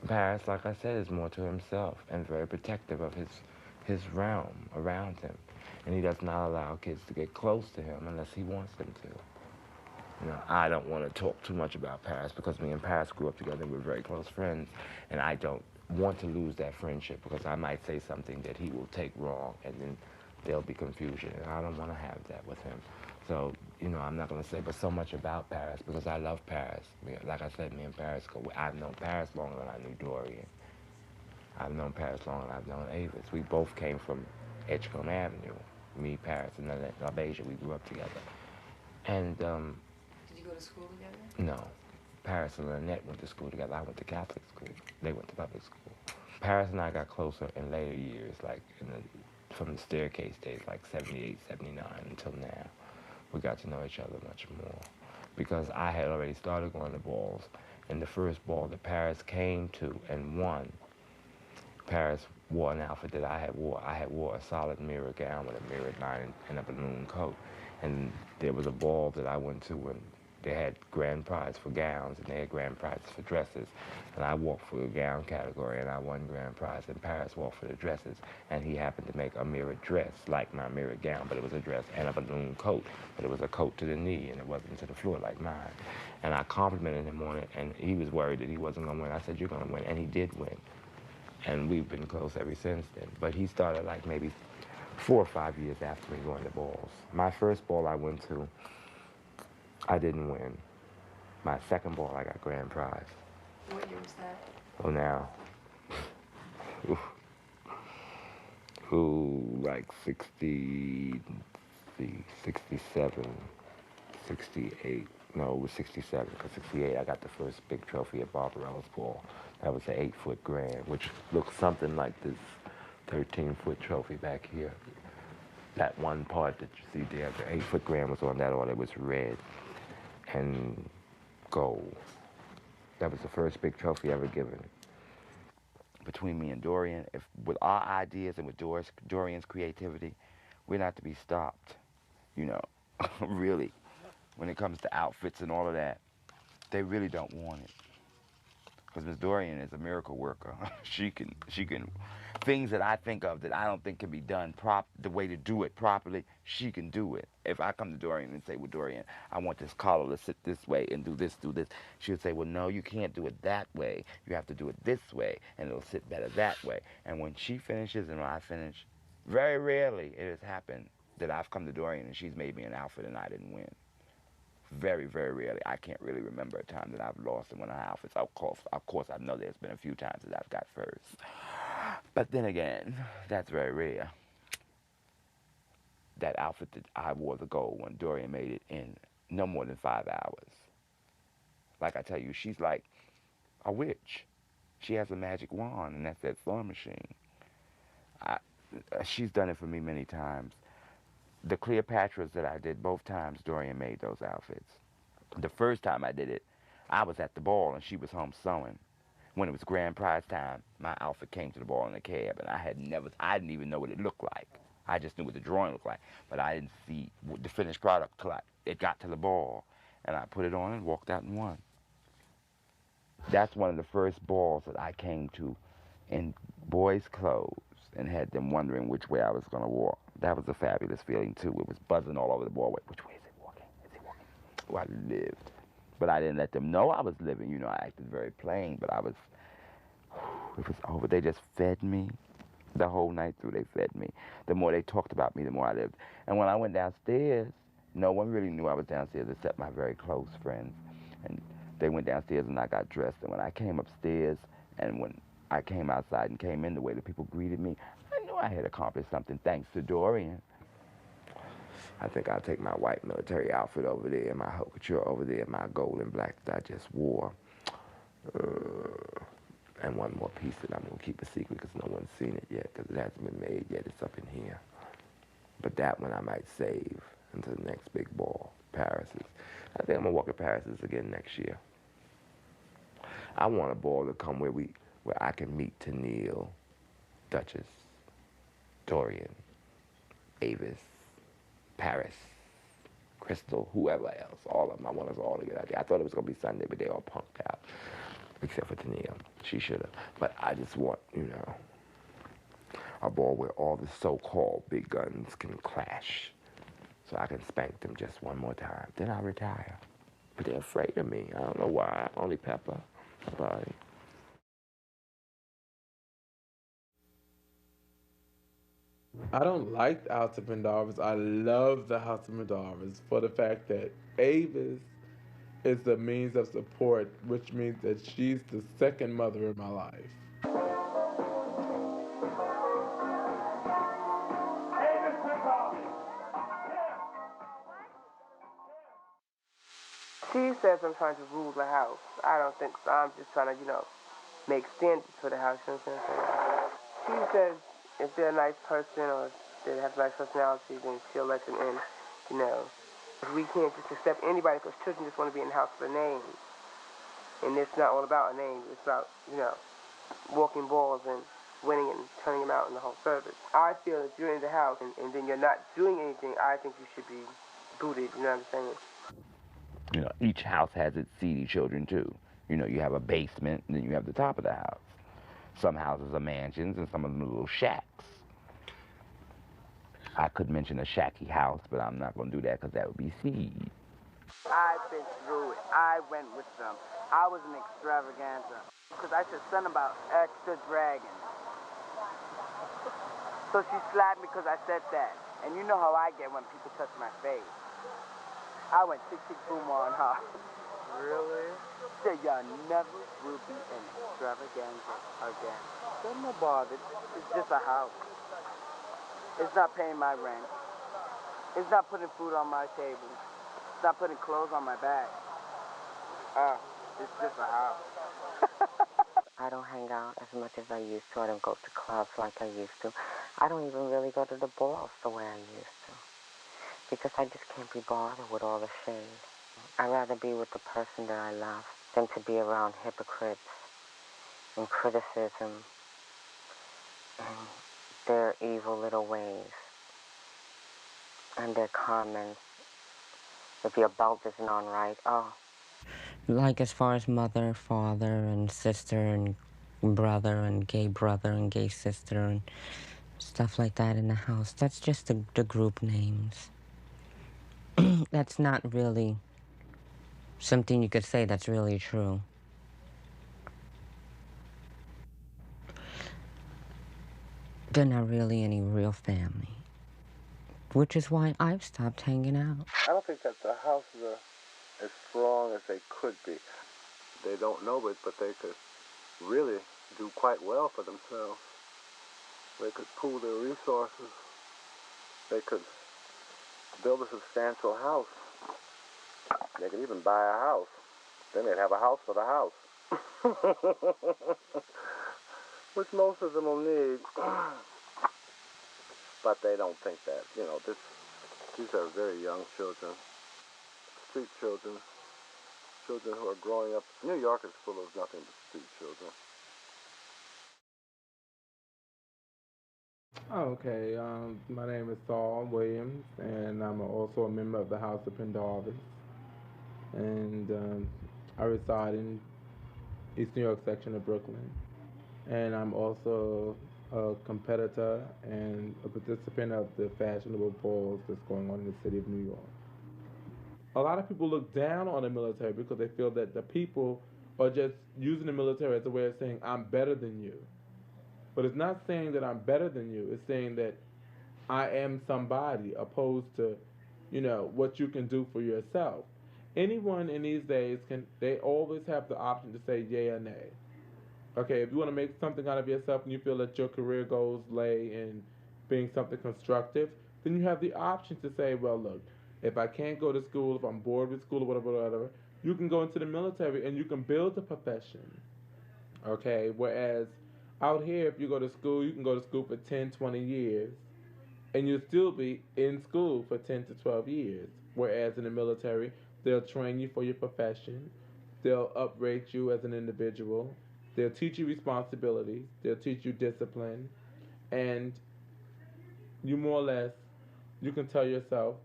Paris, like I said, is more to himself and very protective of his realm around him. And he does not allow kids to get close to him unless he wants them to. You know, I don't want to talk too much about Paris because me and Paris grew up together and we're very close friends. And I don't want to lose that friendship because I might say something that he will take wrong and then there'll be confusion. And I don't want to have that with him. So, you know, I'm not going to say but so much about Paris because I love Paris. Like I said, me and Paris I've known Paris longer than I knew Dorian. I've known Paris longer than I've known Avis. We both came from Edgecombe Avenue. Me, Paris, and then LaBeija, we grew up together. And, Did you go to school together? no. Paris and Lynette went to school together. I went to Catholic school. They went to public school. Paris and I got closer in later years, like from the staircase days, like 78, 79 until now. We got to know each other much more because I had already started going to balls. And the first ball that Paris came to and won, Paris wore an outfit that I had wore. I had wore a solid mirror gown with a mirrored line and a balloon coat. And there was a ball that I went to and they had grand prize for gowns and they had grand prizes for dresses. And I walked for the gown category and I won grand prize. And Paris walked for the dresses and he happened to make a mirrored dress like my mirrored gown, but it was a dress and a balloon coat. But it was a coat to the knee and it wasn't to the floor like mine. And I complimented him on it and he was worried that he wasn't going to win. I said, you're going to win. And he did win. And we've been close ever since then. But he started like maybe 4 or 5 years after me going to balls. My first ball I went to, I didn't win. My second ball, I got grand prize. What year was that? Oh, now. Ooh, like 60, 67, 68. No, it was 67, because 68 I got the first big trophy at Barbarella's ball. That was an 8-foot grand, which looks something like this 13-foot trophy back here. That one part that you see there, the 8-foot grand was on that order. It was red and gold. That was the first big trophy ever given. Between me and Dorian, with our ideas and with Dorian's creativity, we're not to be stopped, you know, really. When it comes to outfits and all of that, they really don't want it. Because Miss Dorian is a miracle worker. she can, things that I think of that I don't think can be done the way to do it properly, she can do it. If I come to Dorian and say, well, Dorian, I want this collar to sit this way and do this, she would say, well, no, you can't do it that way. You have to do it this way, and it'll sit better that way. And when she finishes and when I finish, very rarely it has happened that I've come to Dorian and she's made me an outfit and I didn't win. Very, very rarely. I can't really remember a time that I've lost in one of her outfits. Of course, I know there's been a few times that I've got first. But then again, that's very rare. That outfit that I wore, the gold one, Dorian made it in no more than 5 hours. Like I tell you, she's like a witch. She has a magic wand, and that's that sewing machine. She's done it for me many times. The Cleopatras that I did both times, Dorian made those outfits. The first time I did it, I was at the ball and she was home sewing. When it was grand prize time, my outfit came to the ball in a cab, and I didn't even know what it looked like. I just knew what the drawing looked like, but I didn't see the finished product till it got to the ball, and I put it on and walked out and won. That's one of the first balls that I came to in boys' clothes and had them wondering which way I was going to walk. That was a fabulous feeling, too. It was buzzing all over the ball. Which way is it walking? Is it walking? Oh, I lived. But I didn't let them know I was living. You know, I acted very plain, but it was over. They just fed me. The whole night through, they fed me. The more they talked about me, the more I lived. And when I went downstairs, no one really knew I was downstairs except my very close friends. And they went downstairs and I got dressed. And when I came upstairs and when I came outside and came in, the way the people greeted me, I knew I had accomplished something thanks to Dorian. I think I'll take my white military outfit over there, my haute couture over there, my gold and black that I just wore. And one more piece that I'm going to keep a secret because no one's seen it yet because it hasn't been made yet. It's up in here. But that one I might save until the next big ball, Paris's. I think I'm going to walk at Paris's again next year. I want a ball to come where I can meet Tennille, Duchess, Dorian, Avis, Paris, Crystal, whoever else, all of them. I want us all to get out there. I thought it was going to be Sunday, but they all punked out, except for Tania. She should have. But I just want, a ball where all the so-called big guns can clash, so I can spank them just one more time. Then I'll retire. But they're afraid of me. I don't know why. Only Pepper. Nobody. I don't like the House of Pendarvis. I love the House of Pendarvis for the fact that Avis is the means of support, which means that she's the second mother in my life. She says I'm trying to rule the house. I don't think so. I'm just trying to, make standards for the house. You know what I'm saying? She says if they're a nice person or they have a nice personality, then she'll let them in. We can't just accept anybody because children just want to be in the house for a name. And it's not all about a name. It's about, walking balls and winning and turning them out in the whole service. I feel if you're in the house and then you're not doing anything, I think you should be booted. You know what I'm saying? Each house has its seedy children, too. You have a basement, and then you have the top of the house. Some houses are mansions, and some of them are little shacks. I could mention a shacky house, but I'm not going to do that because that would be seed. I've been through it. I went with them. I was an extravaganza. Because I said something about extra-dragon. So she slapped me because I said that. And you know how I get when people touch my face. I went tick-tick boom on her. Really? Said y'all never will be an extravaganza again. So no bother. It's just a house. It's not paying my rent. It's not putting food on my table. It's not putting clothes on my back. It's just a house. I don't hang out as much as I used to. I don't go to clubs like I used to. I don't even really go to the balls the way I used to. Because I just can't be bothered with all the shade. I'd rather be with the person that I love than to be around hypocrites and criticism and their evil little ways and their comments. If your belt isn't on right, Like as far as mother, father, and sister, and brother, and gay sister, and stuff like that in the house. That's just the group names. That's not really something you could say that's really true. They're not really any real family. Which is why I've stopped hanging out. I don't think that the houses are as strong as they could be. They don't know it, but they could really do quite well for themselves. They could pool their resources. They could build a substantial house. They could even buy a house. Then they'd have a house for the house. Which most of them will need. But they don't think that. These are very young children. Street children. Children who are growing up. New York is full of nothing but street children. Okay, my name is Saul Williams, and I'm also a member of the House of Pendarvis. And I reside in East New York section of Brooklyn. And I'm also a competitor and a participant of the fashionable balls that's going on in the city of New York. A lot of people look down on the military because they feel that the people are just using the military as a way of saying, I'm better than you. But it's not saying that I'm better than you. It's saying that I am somebody, opposed to, what you can do for yourself. Anyone in these days they always have the option to say yay or nay. Okay, if you want to make something out of yourself and you feel that your career goals lay in being something constructive, then you have the option to say, well, look, if I can't go to school, if I'm bored with school or whatever, you can go into the military and you can build a profession. Okay, whereas out here, if you go to school, you can go to school for 10, 20 years, and you'll still be in school for 10 to 12 years. Whereas in the military, they'll train you for your profession. They'll uprate you as an individual. They'll teach you responsibility. They'll teach you discipline. And you more or less, you can tell yourself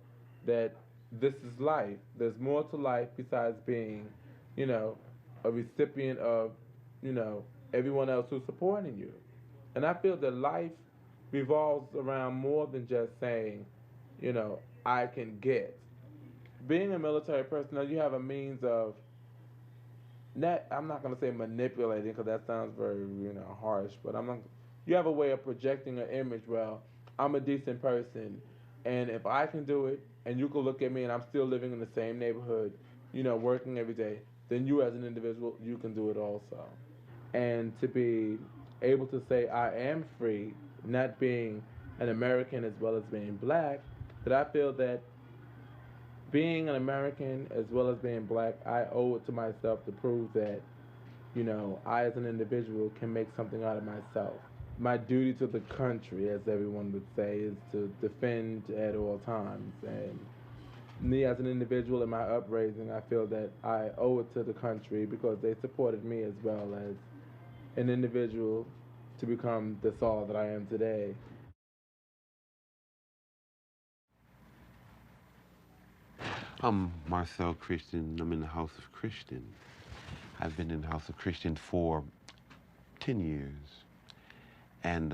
that this is life. There's more to life besides being, you know, a recipient of, you know, everyone else who's supporting you. And I feel that life revolves around more than just saying, you know, I can get. Being a military personnel, you have a means of not. I'm not gonna say manipulating because that sounds very, you know, harsh. But I'm not. You have a way of projecting an image. Well, I'm a decent person, and if I can do it, and you can look at me, and I'm still living in the same neighborhood, you know, working every day, then you as an individual, you can do it also. And to be able to say I am free, not being an American as well as being black, that I feel that being an American as well as being black, I owe it to myself to prove that, you know, I as an individual can make something out of myself. My duty to the country, as everyone would say, is to defend at all times. And me as an individual in my upbringing, I feel that I owe it to the country because they supported me as well as an individual to become the Saul that I am today. I'm Marcel Christian. I'm in the House of Christian. I've been in the House of Christian for 10 years. And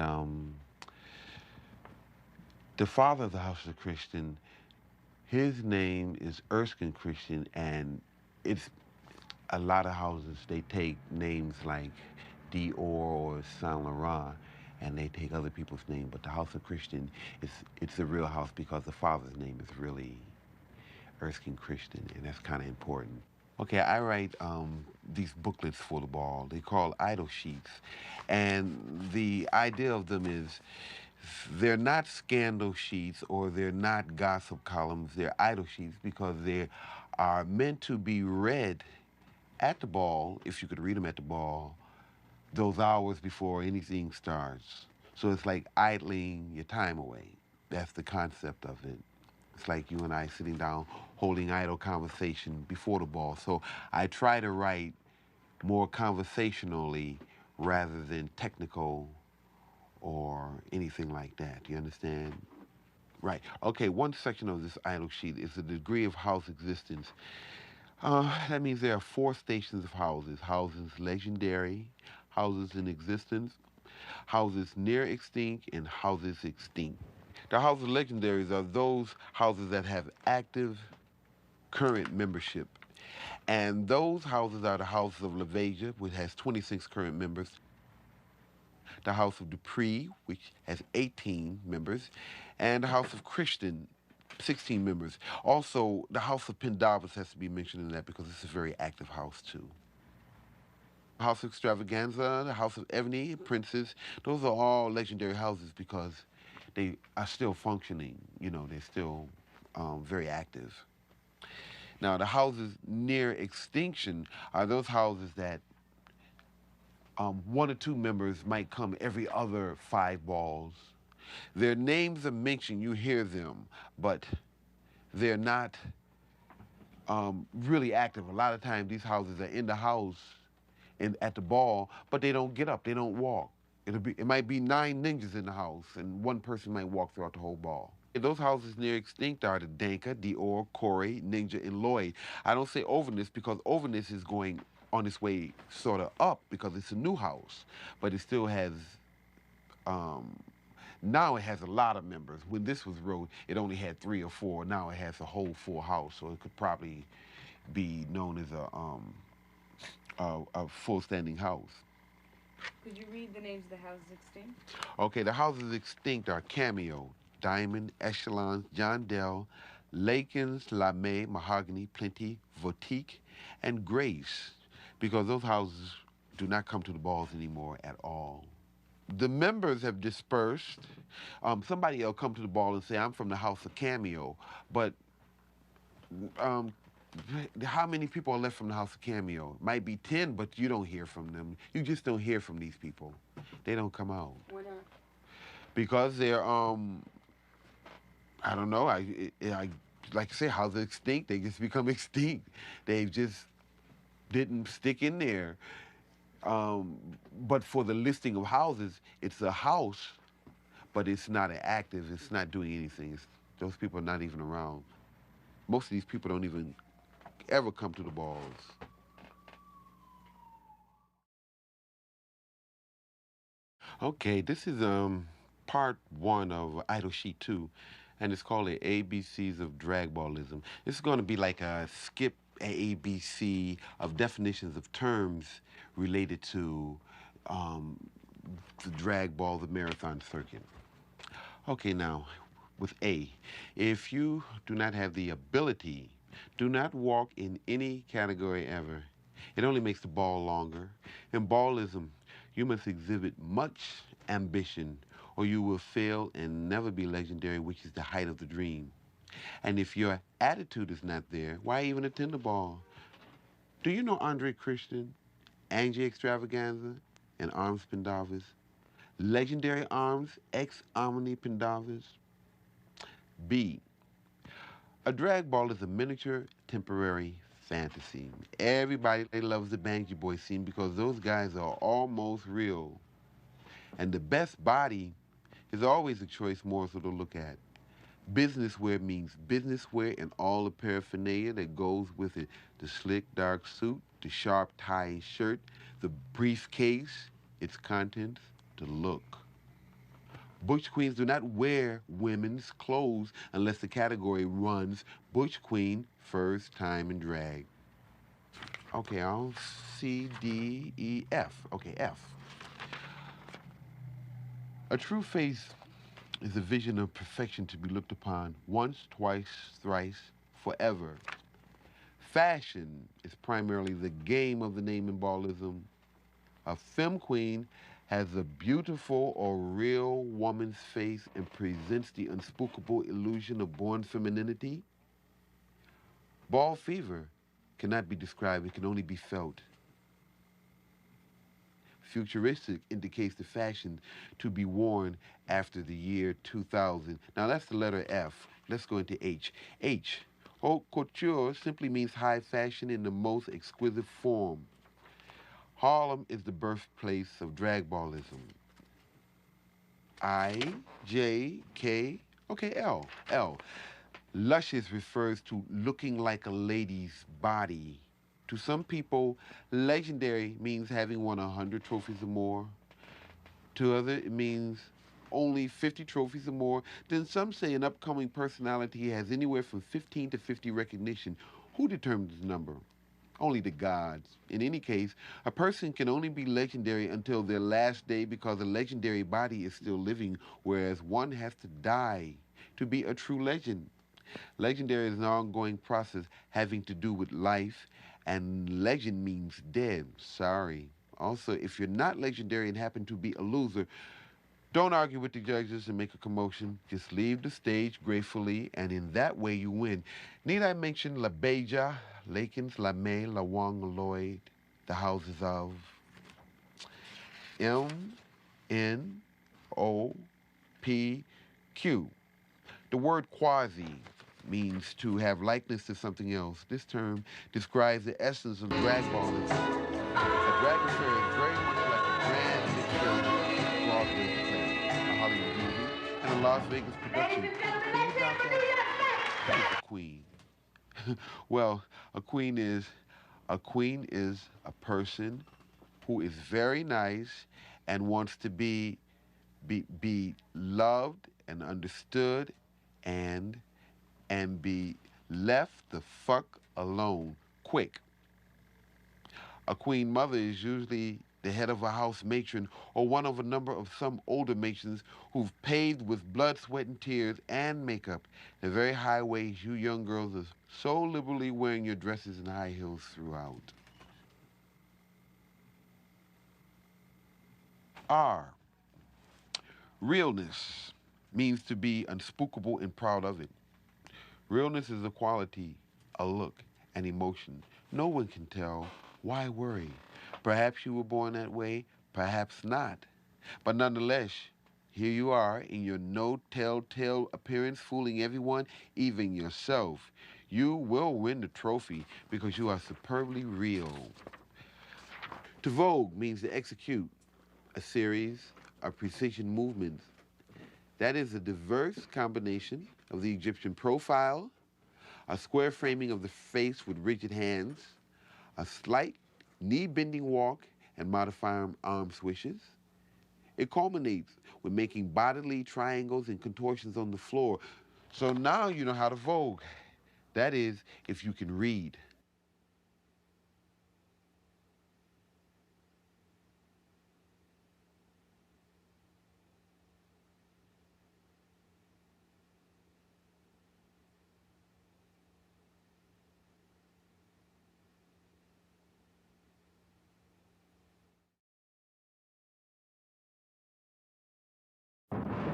the father of the House of Christian, his name is Erskine Christian, and it's a lot of houses, they take names like Dior or Saint Laurent, and they take other people's name. But the House of Christian, it's a real house because the father's name is really Erskine Christian, and that's kind of important. Okay, I write these booklets for the ball. They call idol sheets. And the idea of them is they're not scandal sheets or they're not gossip columns. They're idol sheets because they are meant to be read at the ball, if you could read them at the ball, those hours before anything starts. So it's like idling your time away. That's the concept of it. It's like you and I sitting down holding idle conversation before the ball. So I try to write more conversationally rather than technical or anything like that. You understand? Right. Okay, one section of this idle sheet is the degree of house existence. That means there are 4 stations of houses. Houses legendary, houses in existence, houses near extinct, and houses extinct. The houses legendaries are those houses that have active current membership. And those houses are the House of LaVesia, which has 26 current members, the House of Dupree, which has 18 members, and the House of Christian, 16 members. Also, the House of Pendarvis has to be mentioned in that because it's a very active house, too. House of Extravaganza, the House of Ebony, Princes, those are all legendary houses because they are still functioning. You know, they're still very active. Now, the houses near extinction are those houses that 1 or 2 members might come every other 5 balls. Their names are mentioned, you hear them, but they're not really active. A lot of times these houses are in the house and at the ball, but they don't get up, they don't walk. It might be 9 ninjas in the house, and 1 person might walk throughout the whole ball. Those houses near extinct are the Danka, Dior, Corey, Ninja, and Lloyd. I don't say Overness because Overness is going on its way sort of up because it's a new house, but it still has, now it has a lot of members. When this was wrote, it only had 3 or 4. Now it has a whole full house, so it could probably be known as a full standing house. Could you read the names of the houses extinct? Okay, the houses extinct are Cameo, Diamond, Echelon, John Dell, Lakins, LaMay, Mahogany, Plenty, Votique, and Grace, because those houses do not come to the balls anymore at all. The members have dispersed. Somebody will come to the ball and say, I'm from the house of Cameo, but how many people are left from the house of Cameo? Might be 10, but you don't hear from them. You just don't hear from these people. They don't come out. Why not? Because they're, I don't know, I like I say, houses extinct, they just become extinct. They just didn't stick in there. But for the listing of houses, it's a house, but it's not active. It's not doing anything. Those people are not even around. Most of these people don't even ever come to the balls. Okay, this is part one of Idol Sheet 2, and it's called the ABCs of Dragballism. This is going to be like a skip ABC of definitions of terms related to um, the drag ball, the marathon circuit. Okay, now, with A, if you do not have the ability, do not walk in any category ever. It only makes the ball longer. In ballism, you must exhibit much ambition, or you will fail and never be legendary, which is the height of the dream. And if your attitude is not there, why even attend the ball? Do you know Andre Christian, Angie Extravaganza, and Arms Pendavis? Legendary Arms, ex-Omni Pendavis? B. A drag ball is a miniature, temporary fantasy. Everybody loves the Bangy Boy scene because those guys are almost real. And the best body is always a choice morsel to look at. Business wear means business wear and all the paraphernalia that goes with it. The slick dark suit, the sharp tie and shirt, the briefcase, its contents, the look. Butch queens do not wear women's clothes unless the category runs Butch Queen first time in drag. Okay, I'll C, D, E, F. Okay, F. A true face is a vision of perfection to be looked upon once, twice, thrice, forever. Fashion is primarily the game of the name in ballism. A femme queen has a beautiful or real woman's face and presents the unspookable illusion of born femininity. Ball fever cannot be described, it can only be felt. Futuristic indicates the fashion to be worn after the year 2000. Now that's the letter F. Let's go into H. H. Haute couture simply means high fashion in the most exquisite form. Harlem is the birthplace of dragballism. I, J, K, okay, L. L. Luscious refers to looking like a lady's body. To some people, legendary means having won 100 trophies or more. To others, it means only 50 trophies or more. Then some say an upcoming personality has anywhere from 15 to 50 recognition. Who determines the number? Only the gods. In any case, a person can only be legendary until their last day because a legendary body is still living, whereas one has to die to be a true legend. Legendary is an ongoing process having to do with life, and legend means dead. Sorry. Also, if you're not legendary and happen to be a loser, don't argue with the judges and make a commotion. Just leave the stage gracefully, and in that way you win. Need I mention La Beja, Lakins, La May, La Wong, Lloyd, the houses of M, N, O, P, Q. The word quasi means to have likeness to something else. This term describes the essence of dragballism. A drag affair is very much like a grand mixture of Broadway play, a Hollywood movie, and a Las Vegas production. Please out there. What is a queen? Well, a queen is a person who is very nice and wants to be loved and understood and be left the fuck alone quick. A queen mother is usually the head of a house matron or one of a number of some older matrons who've paved with blood, sweat, and tears and makeup the very highways you young girls are so liberally wearing your dresses and high heels throughout. R. Realness means to be unspookable and proud of it. Realness is a quality, a look, an emotion. No one can tell. Why worry? Perhaps you were born that way, perhaps not. But nonetheless, here you are in your no telltale appearance, fooling everyone, even yourself. You will win the trophy because you are superbly real. To vogue means to execute a series of precision movements That is a diverse combination of the Egyptian profile, a square framing of the face with rigid hands, a slight knee-bending walk, and modifying arm swishes. It culminates with making bodily triangles and contortions on the floor. So now you know how to vogue. That is, if you can read.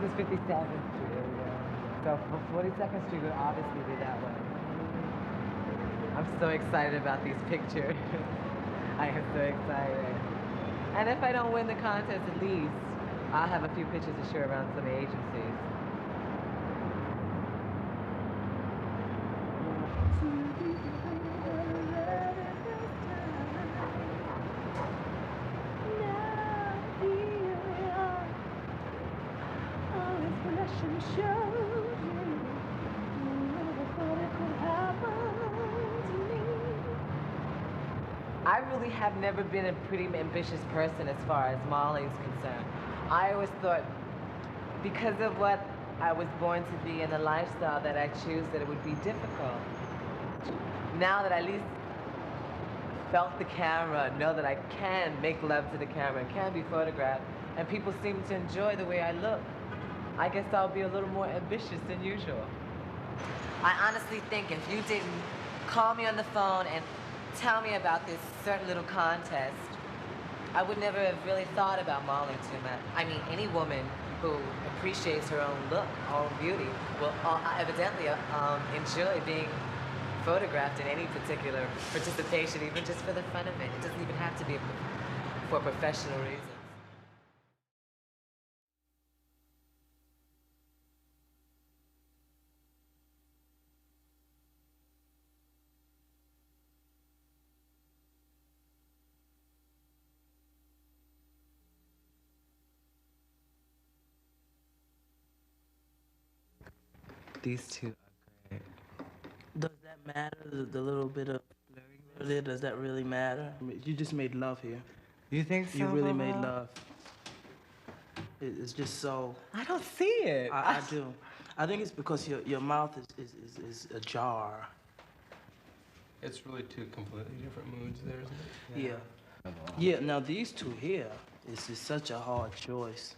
This is 57th Street. So 42nd Street would obviously be that way. I'm so excited about these pictures. I am so excited. And if I don't win the contest, at least I'll have a few pictures to show around some agencies. I really have never been a pretty ambitious person as far as Molly's concerned. I always thought, because of what I was born to be and the lifestyle that I choose, that it would be difficult. Now that I at least felt the camera, know that I can make love to the camera, and can be photographed, and people seem to enjoy the way I look, I guess I'll be a little more ambitious than usual. I honestly think if you didn't call me on the phone and tell me about this certain little contest, I would never have really thought about Molly too much. I mean, any woman who appreciates her own look, her own beauty, will evidently enjoy being photographed in any particular participation, even just for the fun of it. It doesn't even have to be for professional reasons. These two are great. Does that matter? The little bit of blurring there, does that really matter? I mean, you just made love here. You think so? You really made Bobo? love. It's just so. I don't see it. I do. I think it's because your mouth is ajar. It's really two completely different moods there, isn't it? Yeah. Yeah. Now these two here is just such a hard choice.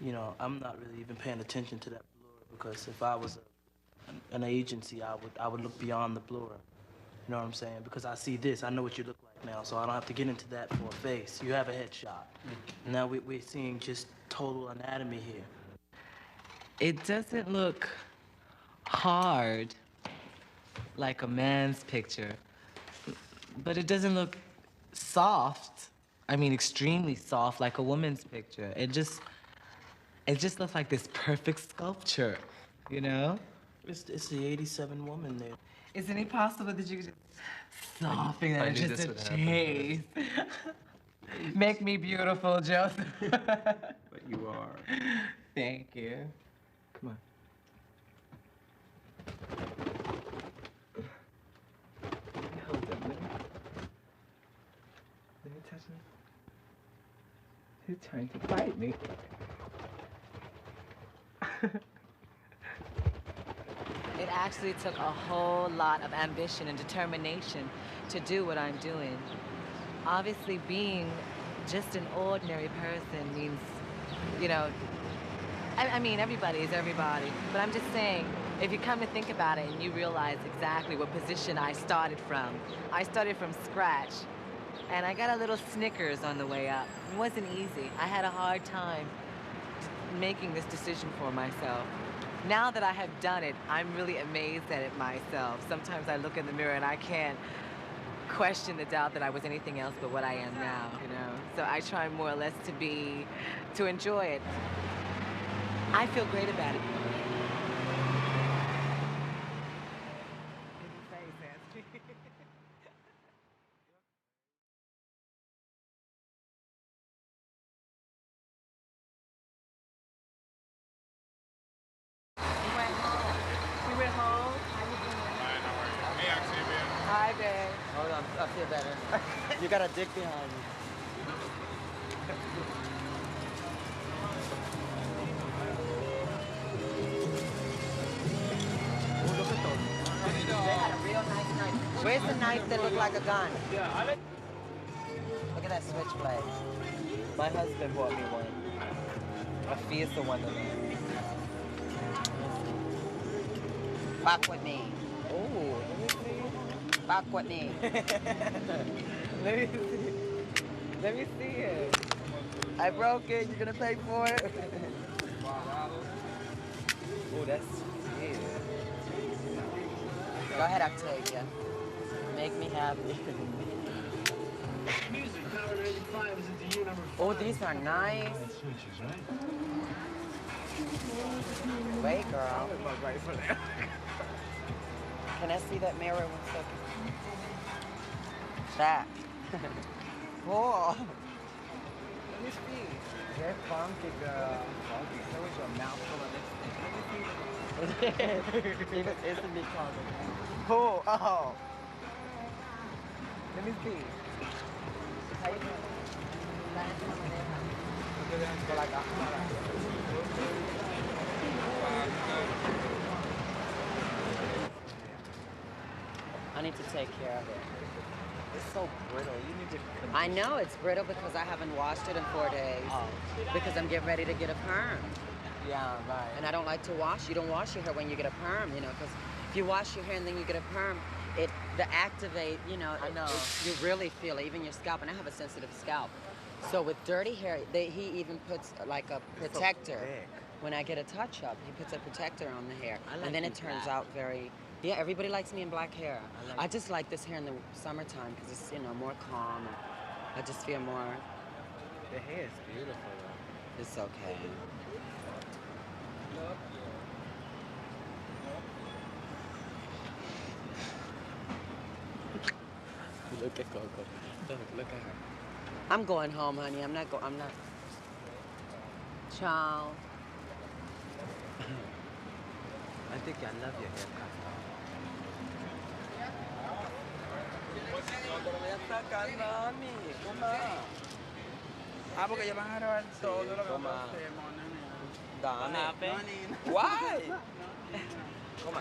You know, I'm not really even paying attention to that blur because if I was an agency, I would look beyond the blur. You know what I'm saying? Because I see this, I know what you look like now, so I don't have to get into that for a face. You have a headshot. Now we're seeing just total anatomy here. It doesn't look hard like a man's picture, but it doesn't look soft. I mean, extremely soft like a woman's picture. It just looks like this perfect sculpture, you know? It's the 87 woman there. Is it possible that you could just soften that just a taste? Make me beautiful, Joseph. But you are. Thank you. Come on. Hold up, let me touch him. He's trying to bite me. It actually took a whole lot of ambition and determination to do what I'm doing. Obviously, being just an ordinary person means, you know, I mean, everybody is everybody, but I'm just saying, if you come to think about it and you realize exactly what position I started from scratch, and I got a little Snickers on the way up. It wasn't easy. I had a hard time making this decision for myself. Now that I have done it, I'm really amazed at it myself. Sometimes I look in the mirror and I can't question the doubt that I was anything else but what I am now, you know? So I try more or less to enjoy it. I feel great about it. better. You got a dick behind you. They had a real nice knife. Where's the knife that looked like a gun? Look at that switchblade. My husband bought me one. A fiercer one than that. Fuck with me. Oh, let me see. Fuck with me. Let me see. Let me see it. I broke it. You're gonna pay for it? Oh, that's weird. Go ahead, Octavia. Make me happy. Oh, these are nice. Wait, girl. Can I see that mirror 1 second? That. Cool. Let me see. You're funky, girl. Funky. So is your mouth full of lipstick. Let me see. Even instantly called it. Cool. Oh. Let me see. How you doing? I need to take care of it. It's so brittle. You need to condition. I know it's brittle because I haven't washed it in 4 days. Oh. Because I'm getting ready to get a perm. Yeah, right. And I don't like to wash. You don't wash your hair when you get a perm, you know, because if you wash your hair and then you get a perm, the activate, you know, I know. You really feel it, even your scalp. And I have a sensitive scalp. So with dirty hair, he even puts like a protector. So when I get a touch-up, he puts a protector on the hair. Like and then it turns out very... Yeah, everybody likes me in black hair. I just like this hair in the summertime because it's, you know, more calm. And I just feel more... The hair is beautiful, though. It's okay. Look at Coco. Look at her. I'm going home, honey. I'm not. Ciao. I think I love your haircut. Porque ellos van a grabar todo lo que nosotros hacemos, nene. Dame. Why? Come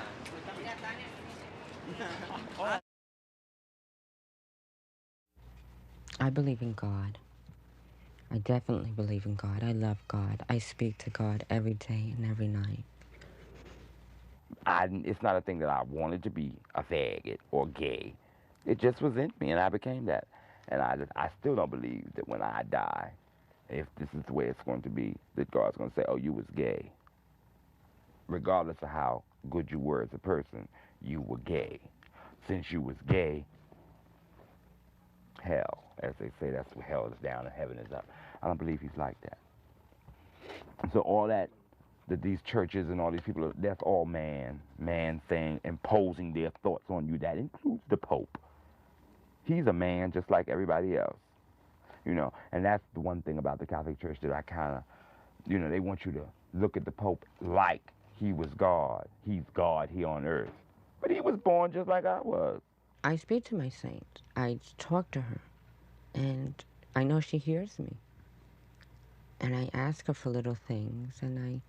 on. I believe in God. I definitely believe in God. I love God. I speak to God every day and every night. It's not a thing that I wanted to be a faggot or gay. It just was in me, and I became that. And I still don't believe that when I die, if this is the way it's going to be, that God's going to say, oh, you was gay. Regardless of how good you were as a person, you were gay. Since you was gay, hell, as they say, that's where hell is down and heaven is up. I don't believe he's like that. So all that these churches and all these people, that's all man saying, imposing their thoughts on you. That includes the Pope. He's a man just like everybody else, you know. And that's the one thing about the Catholic Church that I kind of, you know, they want you to look at the Pope like he was God. He's God here on earth. But he was born just like I was. I speak to my saint. I talk to her. And I know she hears me. And I ask her for little things. And I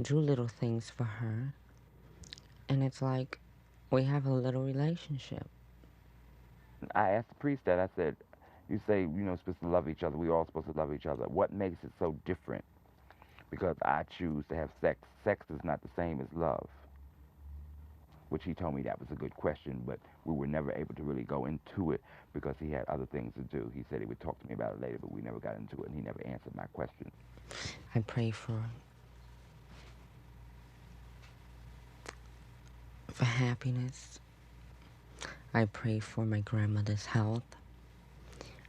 do little things for her. And it's like we have a little relationship. I asked the priest that. I said, you say, you know, supposed to love each other. We all supposed to love each other. What makes it so different? Because I choose to have sex. Sex is not the same as love. Which he told me that was a good question, but we were never able to really go into it because he had other things to do. He said he would talk to me about it later, but we never got into it, and he never answered my question. I pray for happiness. I pray for my grandmother's health.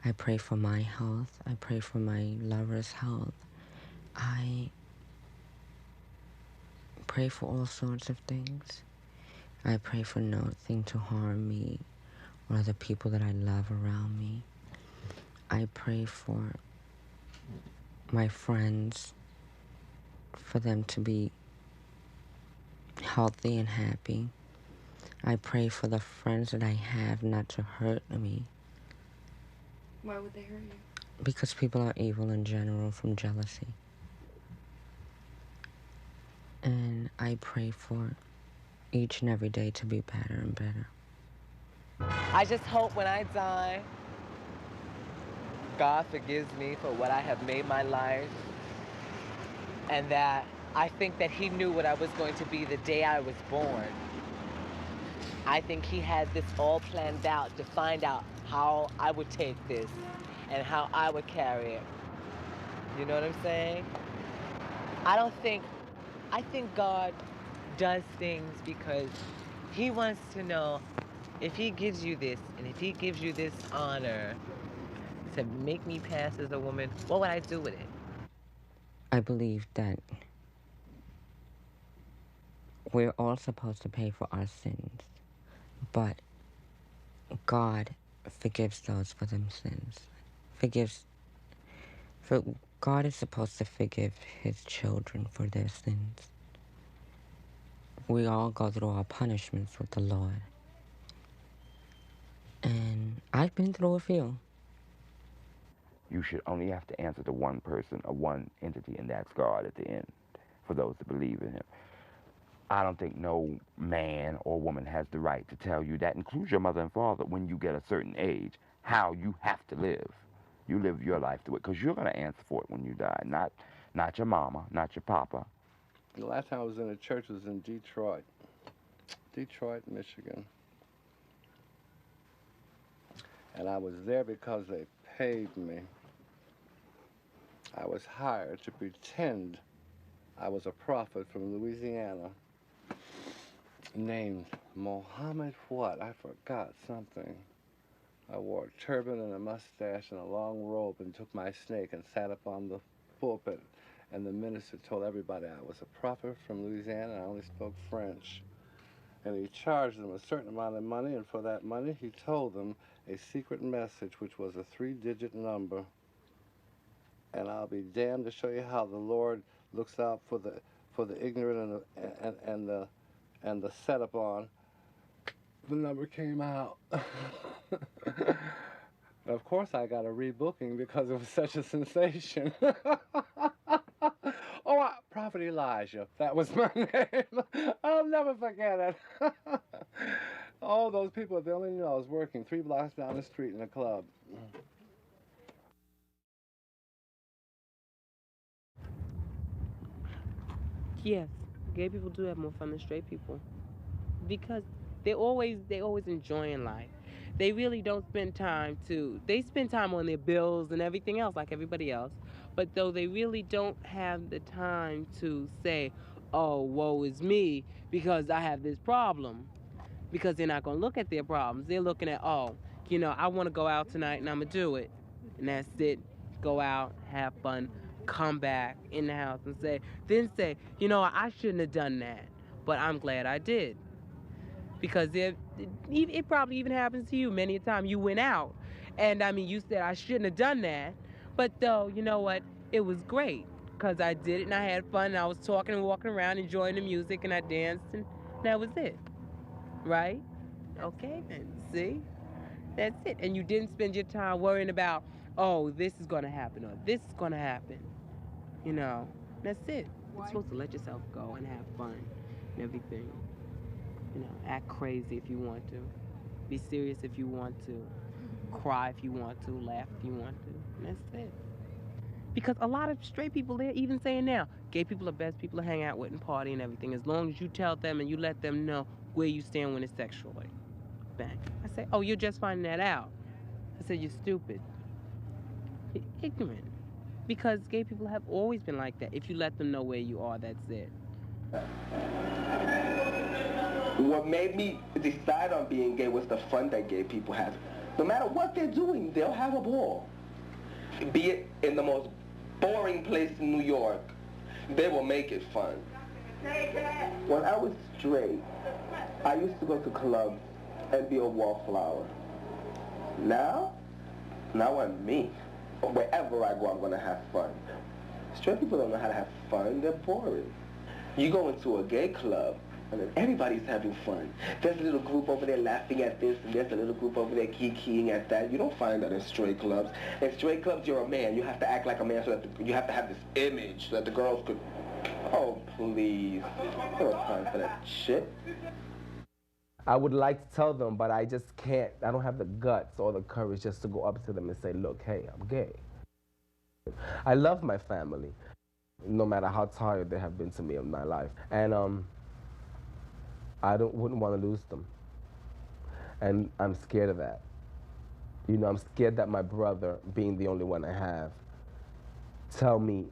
I pray for my health. I pray for my lover's health. I pray for all sorts of things. I pray for nothing to harm me or the people that I love around me. I pray for my friends, for them to be healthy and happy. I pray for the friends that I have not to hurt me. Why would they hurt you? Because people are evil in general from jealousy. And I pray for each and every day to be better and better. I just hope when I die, God forgives me for what I have made my life, and that I think that he knew what I was going to be the day I was born. I think he had this all planned out to find out how I would take this and how I would carry it. You know what I'm saying? I think God does things because he wants to know if he gives you this and if he gives you this honor to make me pass as a woman, what would I do with it? I believe that we're all supposed to pay for our sins, but God forgives those for them sins. God is supposed to forgive his children for their sins. We all go through our punishments with the Lord. And I've been through a few. You should only have to answer to one person or one entity, and that's God at the end, for those that believe in him. I don't think no man or woman has the right to tell you, that includes your mother and father, when you get a certain age, how you have to live. You live your life through it, because you're going to answer for it when you die, not your mama, not your papa. The last time I was in a church was in Detroit, Michigan. And I was there because they paid me. I was hired to pretend I was a prophet from Louisiana named Mohammed what? I forgot something. I wore a turban and a mustache and a long robe and took my snake and sat up on the pulpit. And the minister told everybody I was a prophet from Louisiana and I only spoke French. And he charged them a certain amount of money, and for that money he told them a secret message, which was a 3-digit number. And I'll be damned to show you how the Lord looks out for the ignorant and the set upon. The number came out. And of course I got a rebooking because it was such a sensation. Oh, Prophet Elijah, that was my name. I'll never forget it. Oh, those people, they only knew I was working 3 blocks down the street in a club. Yes, gay people do have more fun than straight people because they always enjoying life. They really don't spend time they spend time on their bills and everything else like everybody else, but though they really don't have the time to say, oh, woe is me because I have this problem, because they're not going to look at their problems. They're looking at, oh, I want to go out tonight and I'm going to do it. And that's it. Go out, have fun, come back in the house and say, I shouldn't have done that, but I'm glad I did. Because it probably even happens to you many a time. You went out, and you said, I shouldn't have done that, but though, you know what, it was great, because I did it, and I had fun, and I was talking and walking around, enjoying the music, and I danced, and that was it, right? Okay, then, see? That's it. And you didn't spend your time worrying about, oh, this is going to happen, or this is going to happen, that's it. You're supposed to let yourself go and have fun and everything. Act crazy if you want to. Be serious if you want to. Cry if you want to. Laugh if you want to. And that's it. Because a lot of straight people, they're even saying now, gay people are best people to hang out with and party and everything, as long as you tell them and you let them know where you stand when it's sexually. Bang. I say, oh, you're just finding that out. I said, you're stupid. You're ignorant. Because gay people have always been like that. If you let them know where you are, that's it. What made me decide on being gay was the fun that gay people have. No matter what they're doing, they'll have a ball. Be it in the most boring place in New York, they will make it fun. When I was straight, I used to go to clubs and be a wallflower. Now I'm me. Wherever I go, I'm going to have fun. Straight people don't know how to have fun. They're boring. You go into a gay club, And then everybody's having fun. There's a little group over there laughing at this, and there's a little group over there kikiing at that. You don't find that in straight clubs. In straight clubs, you're a man. You have to act like a man so that you have to have this image so that the girls could, oh, please. There was time for that shit. I would like to tell them, but I just can't. I don't have the guts or the courage just to go up to them and say, look, hey, I'm gay. I love my family, no matter how tired they have been to me in my life. And I wouldn't want to lose them. And I'm scared of that. You know, I'm scared that my brother, being the only one I have, tell me,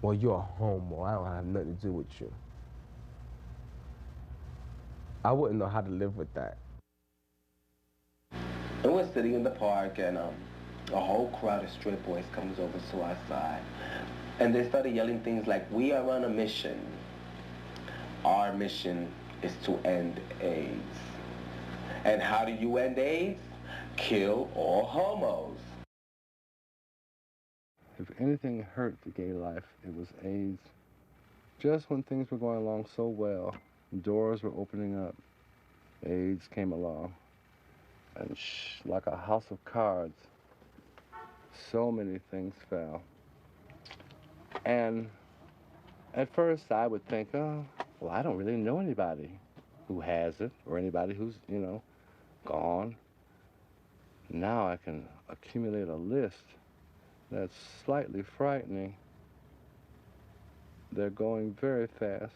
well, you're a homo, I don't have nothing to do with you. I wouldn't know how to live with that. And we're sitting in the park, and a whole crowd of straight boys comes over to our side. And they started yelling things like, we are on a mission. Our mission is to end AIDS. And how do you end AIDS? Kill all homos. If anything hurt the gay life, it was AIDS. Just when things were going along so well, doors were opening up, AIDS came along. And like a house of cards, so many things fell. And at first I would think, oh, well, I don't really know anybody who has it or anybody who's, you know, gone. Now I can accumulate a list that's slightly frightening. They're going very fast.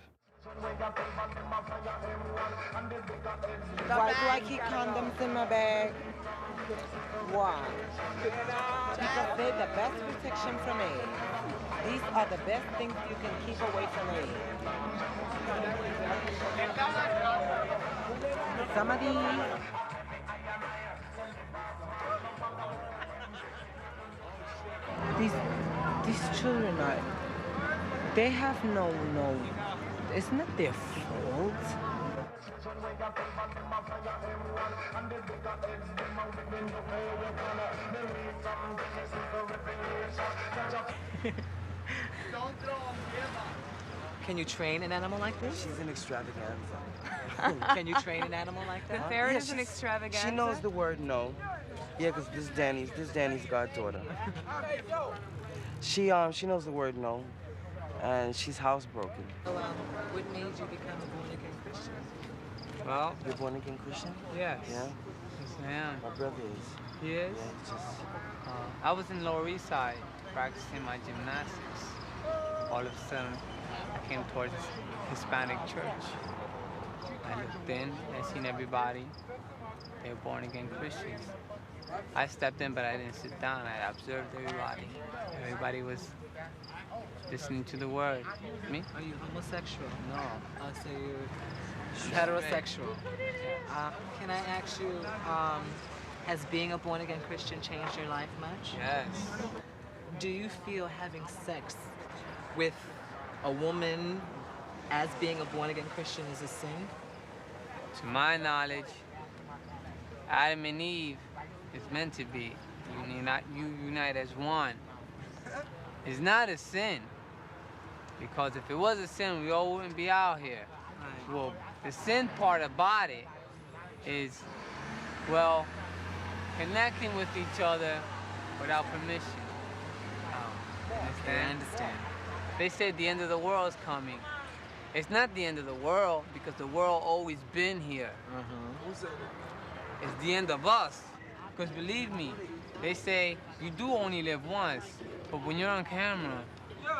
Why do I keep condoms in my bag? Why? Because they're the best protection from AIDS. These are the best things you can keep away from AIDS. Some of these children they have no, it's not their fault. Can you train an animal like this? She's an extravaganza. Can you train an animal like that? The ferret is an extravaganza? She knows the word no. Yeah, because this is Danny's goddaughter. She knows the word no, and she's housebroken. So, what made you become a born-again Christian? Well, you're born-again Christian? Yes. Yeah? Yes, I am. My brother is. He is? Yeah, I was in Lower East Side practicing my gymnastics. All of a sudden, I came towards Hispanic church. I looked in, I seen everybody. They were born-again Christians. I stepped in, but I didn't sit down. I observed everybody. Everybody was listening to the word. Me? Are you homosexual? No. So you're heterosexual. Can I ask you, has being a born-again Christian changed your life much? Yes. Do you feel having sex with a woman as being a born-again Christian is a sin? To my knowledge, Adam and Eve is meant to be. You unite as one. It's not a sin. Because if it was a sin, we all wouldn't be out here. Right. Well, the sin part about it is, well, connecting with each other without permission. Okay, I understand. They said the end of the world is coming. It's not the end of the world because the world always been here. It's the end of us. Because believe me, they say you do only live once, but when you're on camera,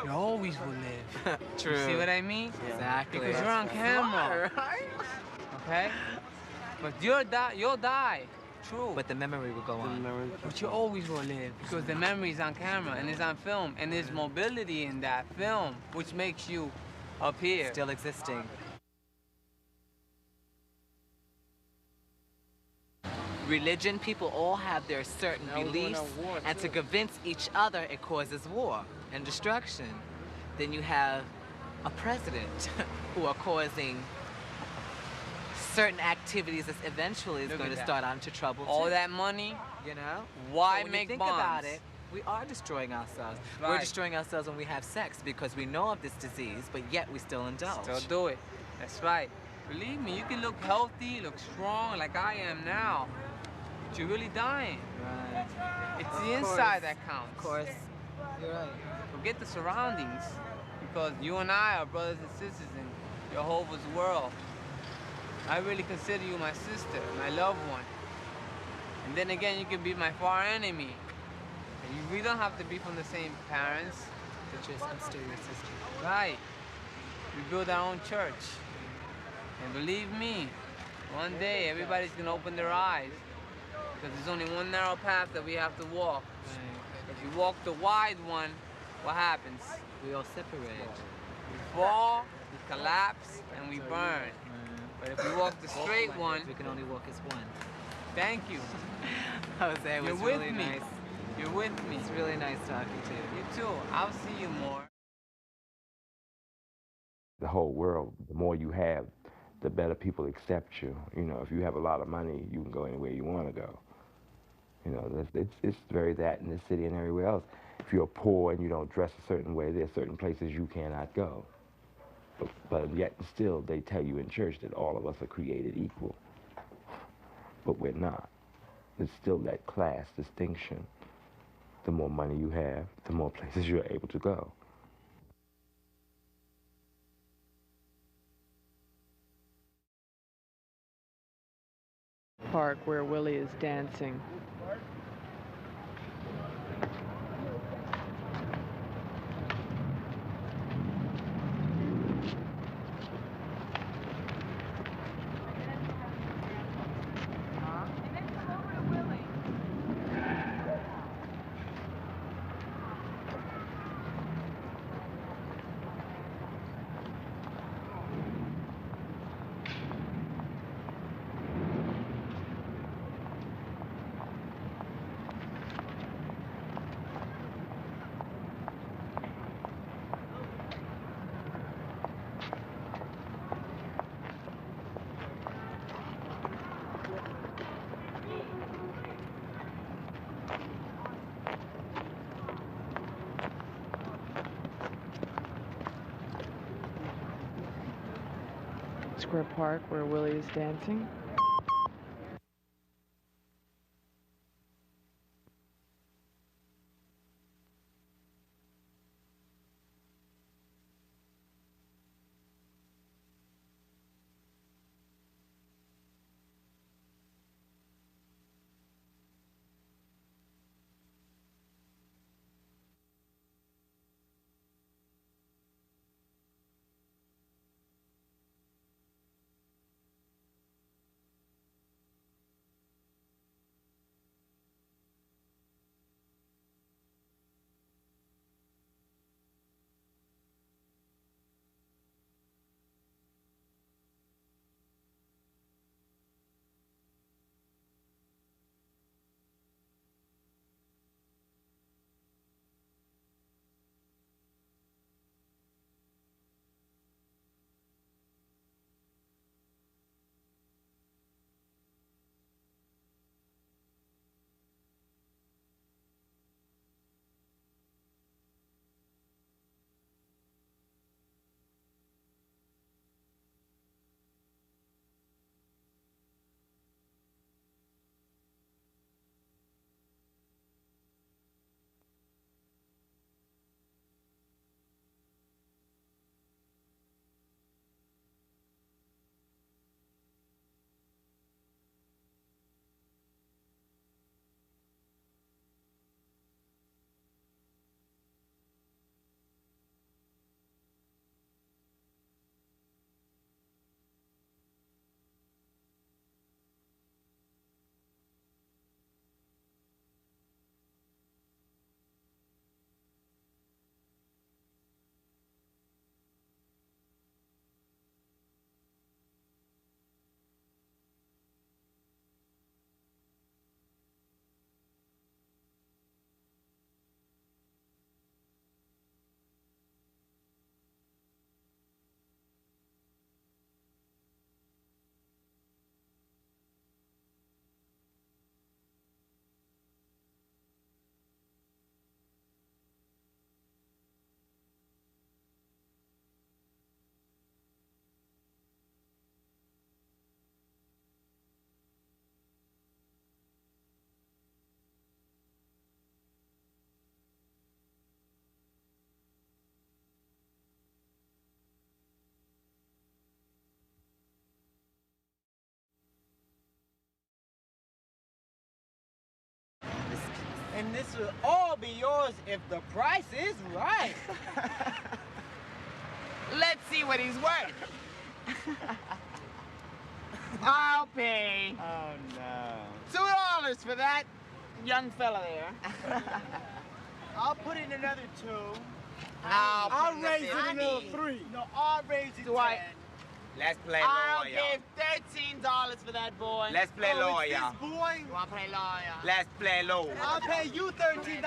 you always will live. True. You see what I mean? Yeah. Exactly. Because you're on camera. Okay? But you'll die. True. But the memory will go on. But you always will live because the memory is on camera and it's on film and there's mobility in that film which makes you up here. Still existing. Religion, people all have their certain beliefs, and to convince each other it causes war and destruction. Then you have a president who are causing certain activities that eventually is going to start onto trouble All too. that money, you know? why so make think bombs? About it, We are destroying ourselves. Right. We're destroying ourselves when we have sex because we know of this disease, but yet we still indulge. Still do it. That's right. Believe me, you can look healthy, look strong like I am now, but you're really dying. Right. It's the inside that counts. Of course. You're right. Forget the surroundings, because you and I are brothers and sisters in Jehovah's world. I really consider you my sister, my loved one. And then again, you can be my far enemy. And we don't have to be from the same parents. I'm still your sister. Right. We build our own church. And believe me, one day everybody's gonna open their eyes. Because there's only one narrow path that we have to walk. If you walk the wide one, what happens? We all separate. We fall, we collapse, and we burn. But if we walk the straight one, we can only walk as one. Thank you. Jose, it was You're with really me. nice. You're with me. It's really nice talking to you. You too. I'll see you more. The whole world, the more you have, the better people accept you. You know, if you have a lot of money, you can go anywhere you want to go. You know, it's very that in this city and everywhere else. If you're poor and you don't dress a certain way, there are certain places you cannot go. But yet still, they tell you in church that all of us are created equal. But we're not. There's still that class distinction. The more money you have, the more places you're able to go. Park where Willie is dancing. Square Park where Willie is dancing. And this will all be yours if the price is right. Let's see what he's worth. I'll pay. Oh no. $2 for that young fella there. I'll put in another 2. I'll raise it another 3. No, I'll raise it 10. Let's play I'll lawyer. give $13 for that boy. Let's play lawyer. It's this boy? You wanna play lawyer? Let's play lawyer. I'll pay you $13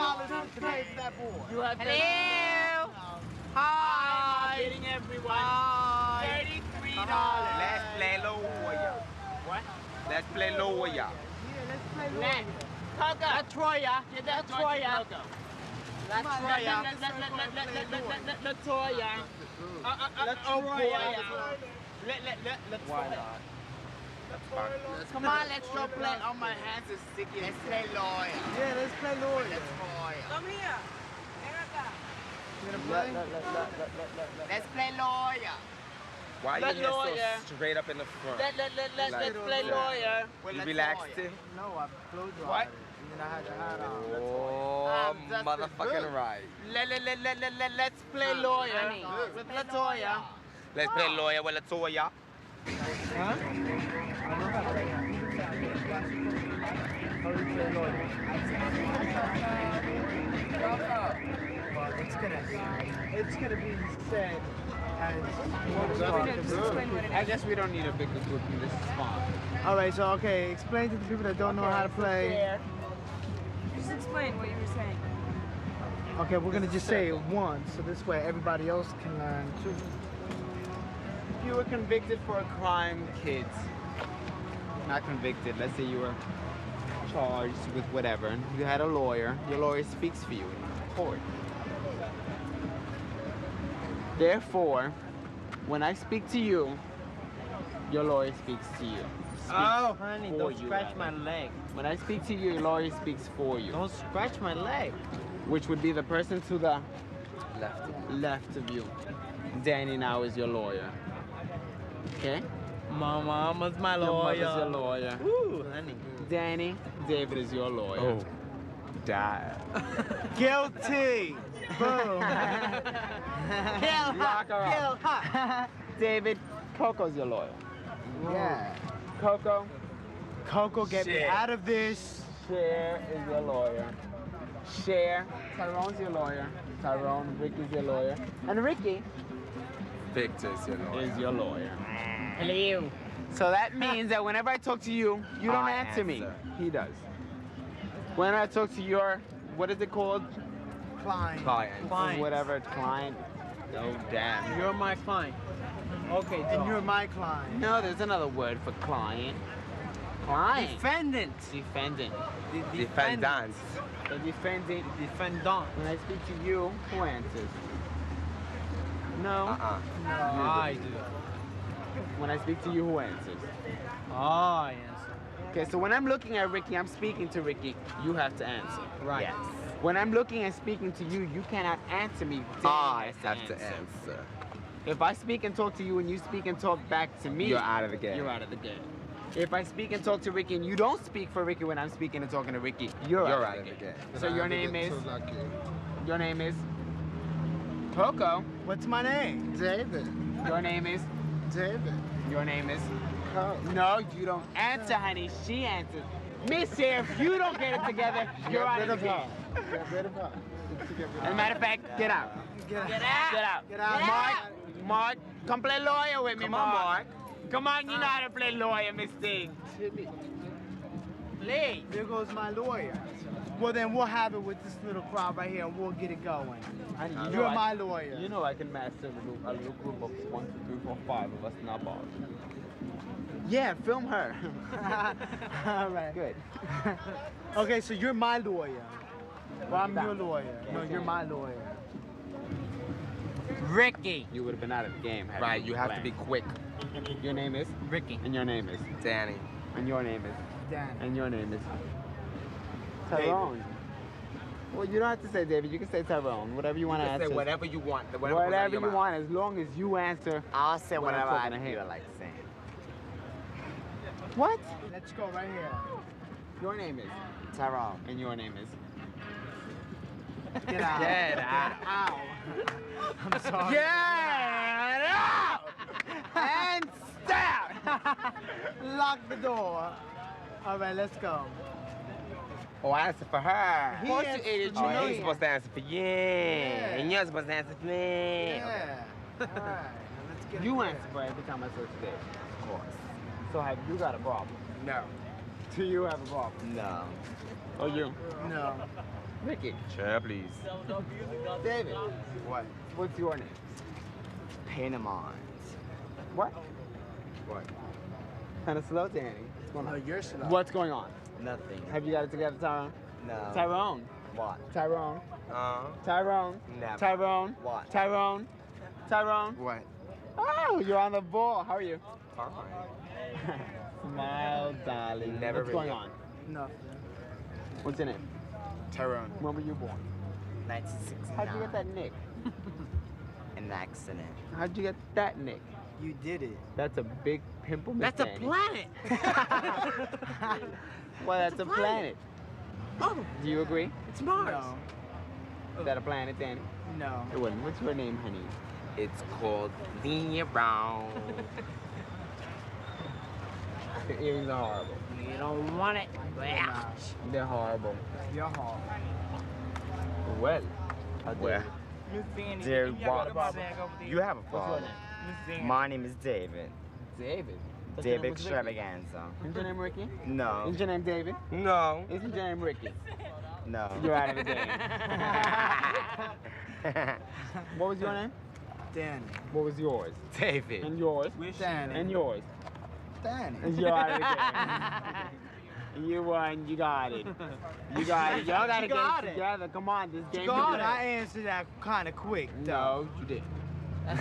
to pay for that boy. You have Hello. Hi. I'm getting everyone. Hi. $33. Let's play lawyer. What? Let's play lawyer. Yeah, let's play lawyer. Coco. That's Troya. Get that Troya. That's Troya. Let's Troya. Oh boy. Why not? Come on, let's go play. Oh, my hands are sticky. Let's play lawyer. Yeah, let's play lawyer. Let's lawyer. Come here. Erica. You gonna play? Let's play lawyer. Why Let's you here lawyer. so straight up in the front? Let's play lawyer. You relaxed it? No, I closed your What? eyes. And then I had your hat on. Oh, that's motherfucking good. right. Let's play lawyer. With Latoya. Let's play lawyer with Latoya. Huh? How do you play lawyer? Well, it's gonna be said as. I guess we don't need a big group. This is fine. All right, so okay, explain to the people that don't know how to play. Just explain what you were saying. Okay, we're gonna just say it once, so this way everybody else can learn too. If you were convicted for a crime, kids, not convicted, let's say you were charged with whatever, and you had a lawyer, your lawyer speaks for you in court. Therefore, when I speak to you, your lawyer speaks to you. Oh, honey, don't scratch my leg. When I speak to you, your lawyer speaks for you. Don't scratch my leg. Which would be the person to the left of you. Danny now is your lawyer. Okay? My mama's my lawyer. Your mother's your lawyer. Ooh, honey. Danny, David is your lawyer. Oh, die. Guilty. Boom. Kill her. Kill her. David, Coco's your lawyer. Yeah. Coco. Coco, get me out of this. Cher is your lawyer. Cher, Tyrone's your lawyer. Tyrone, Ricky's your lawyer. And Ricky Victor's your lawyer. is your lawyer. Hello. So that means that whenever I talk to you, you don't answer me. He does. When I talk to your, what is it called? Client. Client. Whatever, client. Oh, damn. You're my client. Okay, and you're my client. No, there's another word for client. Client. Defendant. Defendant. Defendant. The defendant. Defendant. When I speak to you, who answers? No. No, I do. When I speak to you, who answers? I answer. Okay, so when I'm looking at Ricky, I'm speaking to Ricky. You have to answer. Right. Yes. When I'm looking and speaking to you, you cannot answer me. I have to answer. If I speak and talk to you and you speak and talk back to me, You're out of the game. You're out of the game. If I speak and talk to Ricky and you don't speak for Ricky when I'm speaking and talking to Ricky, you're out of the game. So your name is? Your name is? Coco. What's my name? David. Your name is? David. Your name is? No, you don't answer, honey. She answers. Miss here, if you don't get it together, you're out of the game. Get rid of her. As a matter of fact, get out. Get out. Get out. Get out. Mark, come play lawyer with me, Come on, Mark. Come on, you know how to play lawyer, Miss Thing. Please. There goes my lawyer. Well, then we'll have it with this little crowd right here and we'll get it going. You're my lawyer. You know I can master a little group of 1, 2, 3, 4, 5 of us nabos. Yeah, film her. All right. Good. Okay, so you're my lawyer. Well, I'm your lawyer. No, you're my lawyer. Ricky. You would have been out of the game. Right, you have to be quick. Your name is? Ricky. And your name is? Danny. And your name is? Danny. And your name is? Tyrone. David. Well, you don't have to say David. You can say Tyrone. Whatever you want to answer. Say whatever you want. Whatever you want, as long as you answer. I'll say whatever I feel like saying. What? Let's go right here. Your name is? Tyrone. And your name is? Get out. Get out. I'm sorry. Get out! And stop! Lock the door. All right, let's go. Oh, I answer for her. He Oh, answered he's for me. supposed to answer for you. And you're supposed to answer for me. Yeah. All right, now let's get You answer for every time I say today. Of course. So have you got a problem? No. Do you have a problem? No. Oh, you? No. Ricky. Chair, please. David. What? What's your name? Panamons. What? What? Kind of slow, Danny. What's going on? No, you're slow. What's going on? Nothing. Have you got it together, Tyrone? No. Tyrone. What? Tyrone. Never. Tyrone. What? Tyrone. Tyrone. What? Oh, you're on the ball. How are you? Fine. Smile, darling. Never What's really. going on? Nothing. What's your name? Tyrone. When were you born? 1969. How'd you get that nick? An accident. How'd you get that nick? You did it. That's a big pimple, Miss That's a Danny. planet. Well, that's a planet. Oh, Do you agree? it's Mars. No. Is that a planet, Danny? No. It wouldn't. What's your name, honey? It's called Lean Brown. Your earrings are horrible. You don't want it. They're horrible. You're hard. Well, how dare Well, you? Miss Danny, dear you got a what? bag over there. You have a What's your problem. name? Miss Danny. My name is David. David. What's your David name? What's Ricky? Extravaganza. Is your name Ricky? No. Is your name David? No. Isn't your name Ricky? No. You're out of the game. What was your name? Danny. What was yours? David. And yours? Danny. And yours? Danny. And you're out of the game. You won. You got it. You got it. Y'all gotta You got get it it. together. Come on, this game. God, is I answered that kind of quick. No, you didn't. No,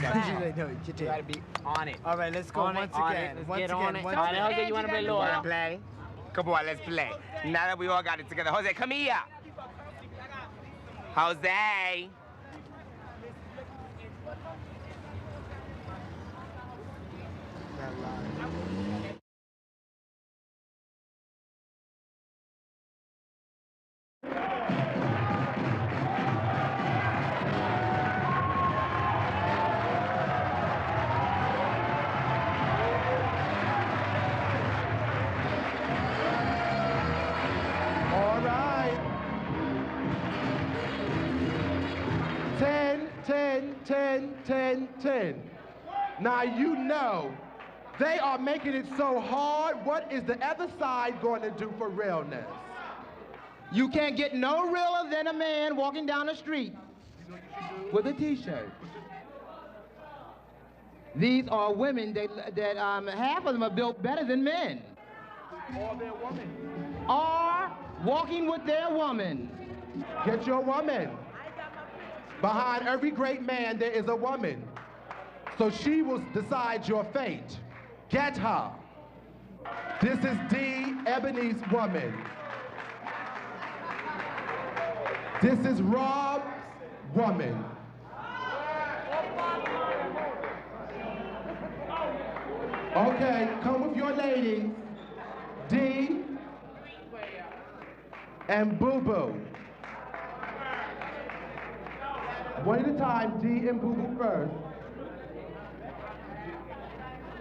you You did. gotta be on it. All right, let's go On it, once on again. it. Let's Once get again. on it. Once All right, again. Jose, you wanna play You Laura? wanna play? Come on, let's play. Now that we all got it together. Jose, come here. Jose. All right. 10, 10, 10, 10, 10. Now you know they are making it so hard. What is the other side going to do for realness? You can't get no realer than a man walking down the street with a t-shirt. These are women that half of them are built better than men. Or their woman. Are walking with their woman. Get your woman. Behind every great man, there is a woman. So she will decide your fate. Get her. This is D. Ebony's woman. This is Rob's woman. Okay, come with your ladies. D and Boo Boo. One at a time, D and Boo Boo first.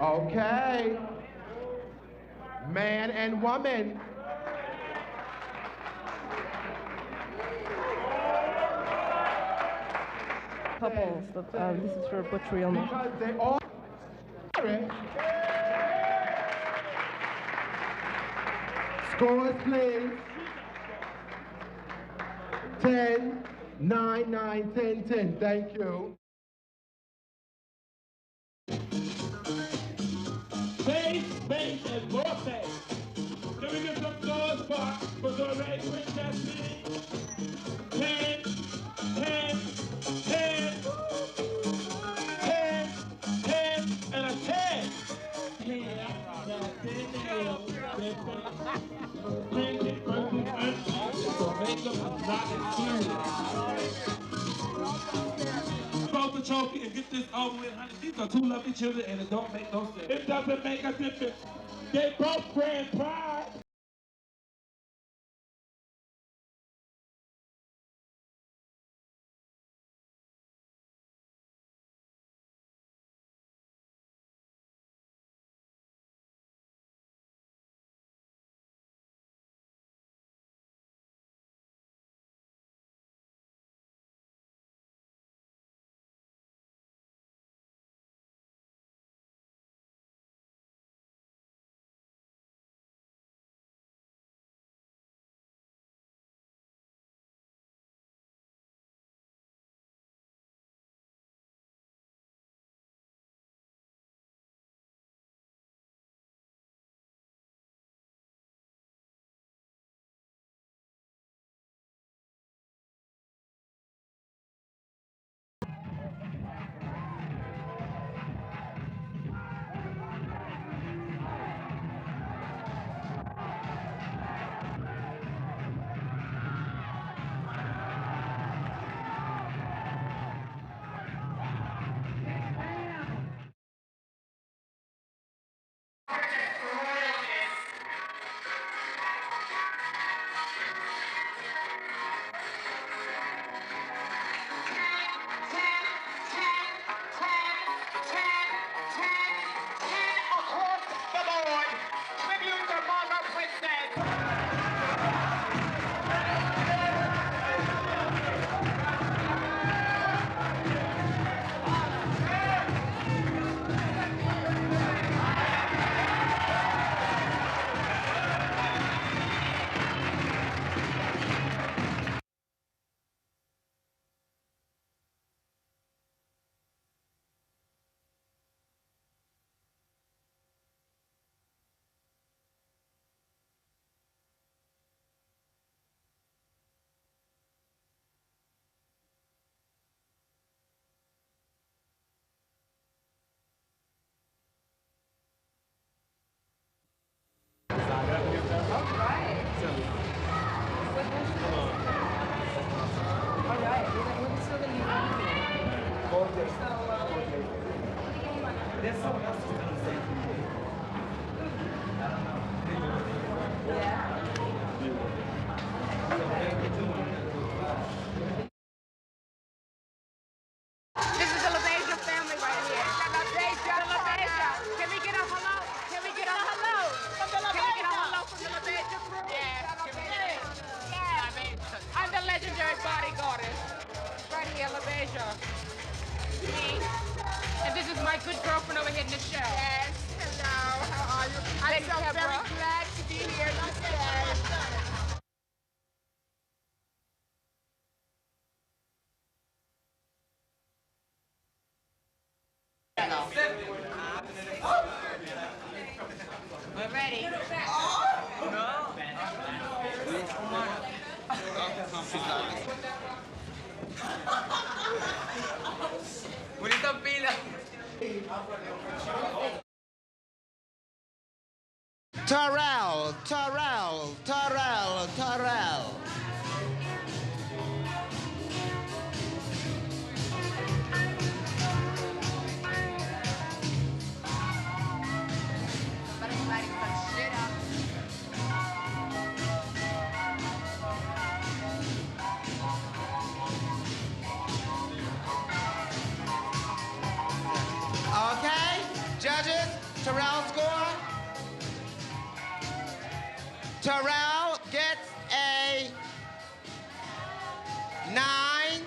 Okay. Man and woman. Couples, this is for Butch Realness. Because they all. Scores, please. 10, 9, 9, 10, 10. Thank you. Bass, bass, and more bass. Can we get some applause for the Ray Quick Destiny? 10, 10, 10, 10, 10, and a 10. 10, Vote the trophy and get this over with, honey. These are two lovely children and it don't make no sense. It doesn't make a difference. They both grand pride. There's someone else who's gonna say. This is the LaBeija family right here. The LaBeija. Can we get a hello? Can we get a hello? From the LaBeija. Can we get a hello from the LaBeija crew? Yes. Yes. I'm the legendary bodyguardess. Right here, LaBeija. Me. And this is my good girlfriend over here, Nichelle. Yes. Hello. How are you? I'm so very glad to be here today. We're ready. Bonita pila. Terrell, Terrell, Terrell, Terrell. Okay, judges, Terrell score. Terrell gets a 9,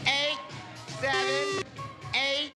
8, 7, 8.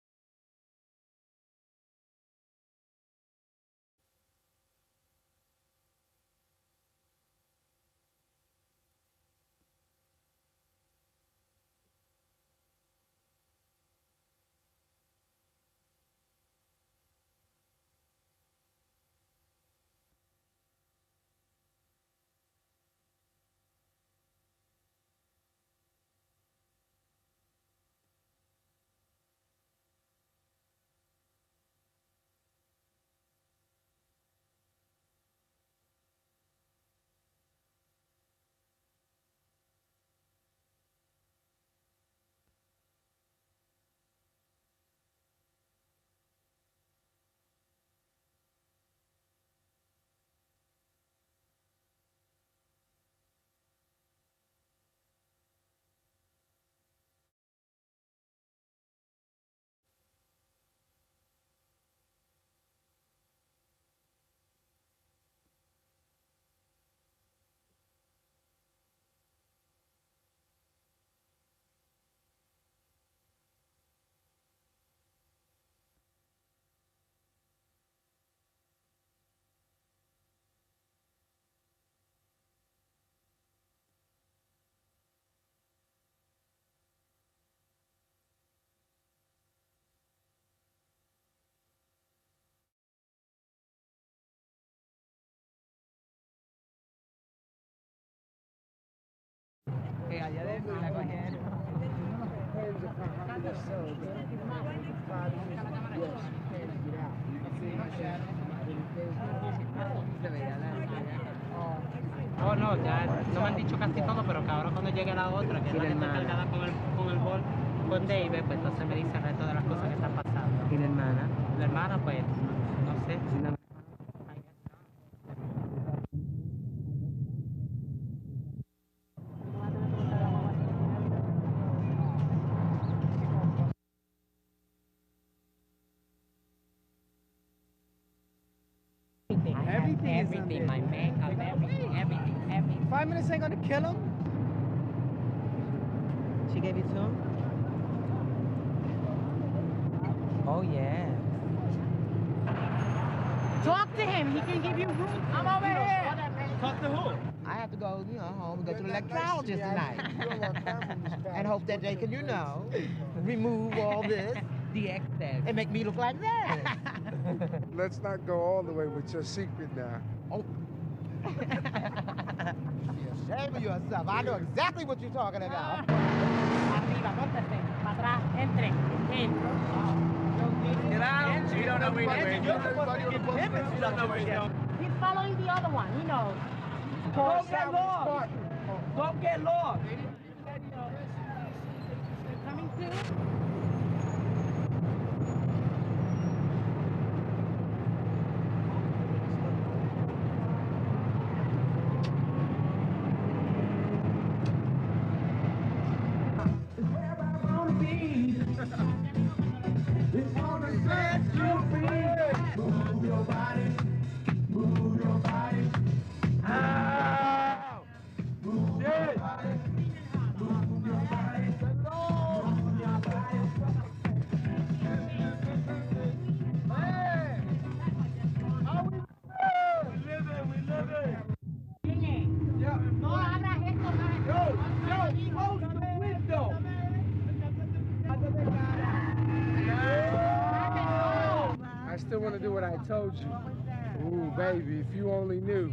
Oh, no, ya no me han dicho casi todo, pero que ahora cuando llegue la otra, que es la que está encargada con el bol, con David, pues entonces me dice el resto de las cosas que están pasando. ¿Y la hermana? La hermana, pues, no sé. Everything, my makeup, everything. 5 minutes ain't gonna kill him. She gave it to him? Oh, yeah. Talk to him. He can give you room. I'm over here. Talk to who? I have to go, home and go to the electrologist tonight. And hope that they can, remove all this. The excess. And make me look like that. Let's not go all the way with your secret now. Oh. You're ashamed of yourself. I know exactly what you're talking about. Arriba, póntese. Para atrás. Entre. In. Get out. You don't know where he's going. He's following the other one. He knows. Go get lost. Go get lost. gonna do what I told you. Ooh, baby, if you only knew.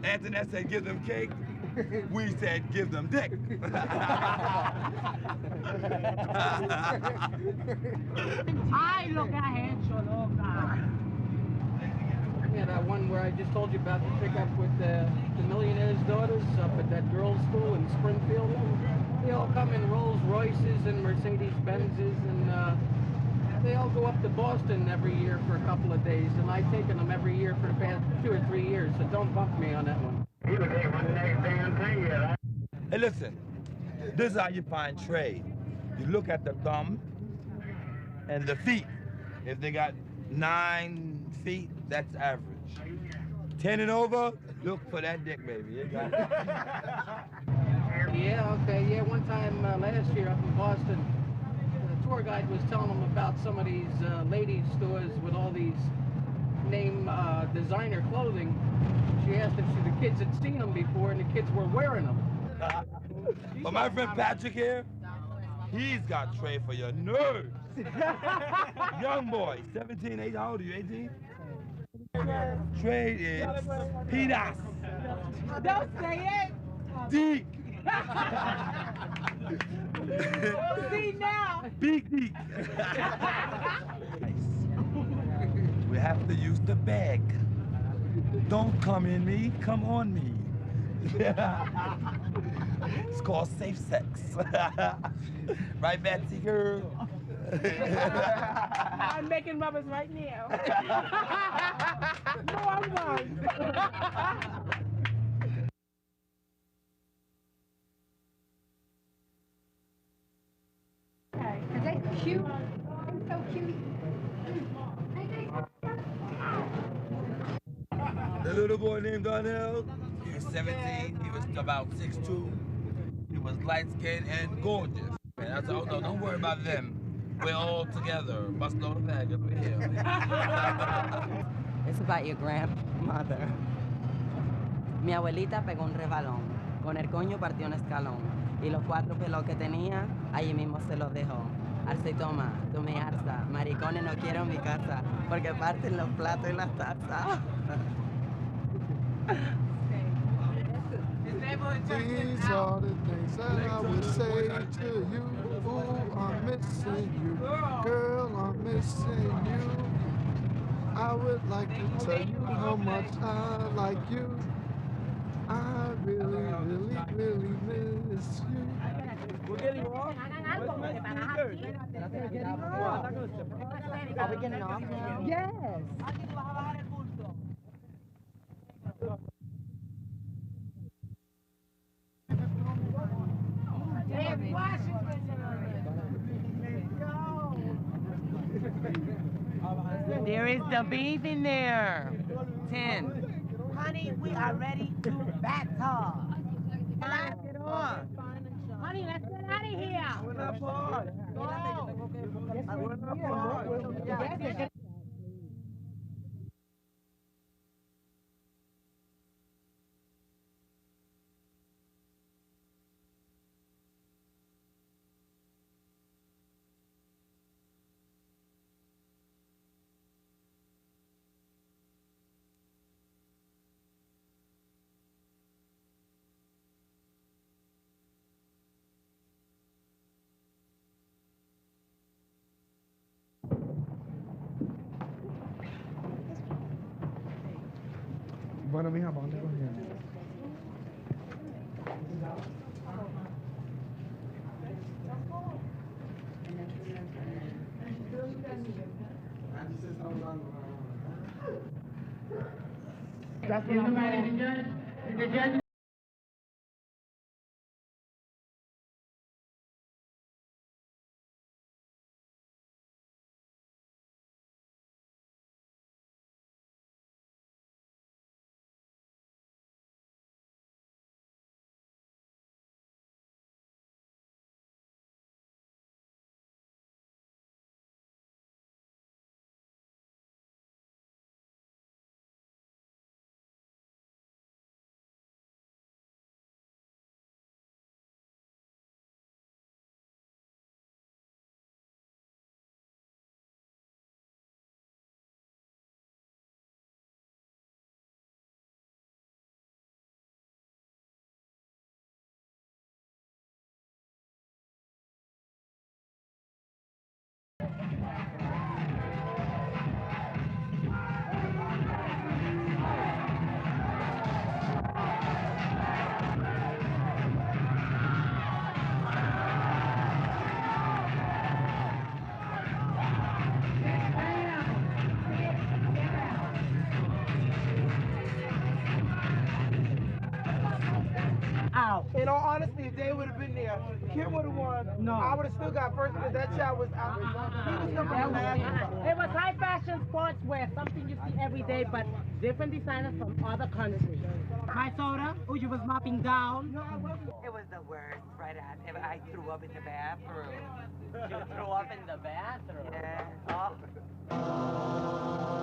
Antoinette said give them cake. We said give them dick. Ay, lo que has hecho, loca. Yeah, that one where I just told you about the pickup with the millionaire's daughters up at that girls' school in Springfield. They all come in Rolls Royces and Mercedes Benzes, and they all go up to Boston every year for a couple of days, and I've taken them every year for the past 2 or 3 years, so don't bump me on that one. Hey, listen, this is how you find trade. You look at the thumb and the feet. If they got 9 feet, that's average. 10 and over, look for that dick, baby. You got it. Yeah, okay, yeah, one time last year up in Boston, the tour guide was telling them about some of these ladies' stores with all these name designer clothing. She asked if the kids had seen them before, and the kids were wearing them. But my friend Patrick here, he's got trade for your nerves. Young boy, 17, 8, how old are you, 18? Trade is peanuts. Don't say it. Deek. See now. Big deek. We have to use the bag. Don't come in me, come on me. It's called safe sex. Right, Betsy girl? I'm making mothers right now. No, I'm not. Is that cute? So cute. The little boy named Donnell, he was 17, he was about 6'2". He was light-skinned and gorgeous. And I said, oh no, don't worry about them. We're all together. Must know the faggot, we're here. It's about your grandmother. Mi abuelita pegó un rebalón, con el coño partió un escalón, y los 4 pelos que tenía, allí mismo se los dejó. Alza y toma, tú me alza, maricones no quiero en mi casa, porque parten los platos y las tazas. These are the things that I would say to you. Ooh, I'm missing you. Girl, I'm missing you. I would like to tell you how much I like you. I really, really, really miss you. Are we getting off now? Yes. There is the beef in there. 10. Honey, we are ready to battle. Let's get on. Honey, let's get out of here. We're not bored. We're not bored. Bueno, mija, ¿para dónde cogemos? That's what I'm saying. The judge out. In all honesty, if they would have been there, Kim would have won. No. I would have still got first because that child was out. He was coming from Africa. It was high fashion sportswear, something you see every day, but different designers from other countries. My soda, who you was mopping down. It was the worst, right at. I threw up in the bathroom. You threw up in the bathroom? Yeah. Oh.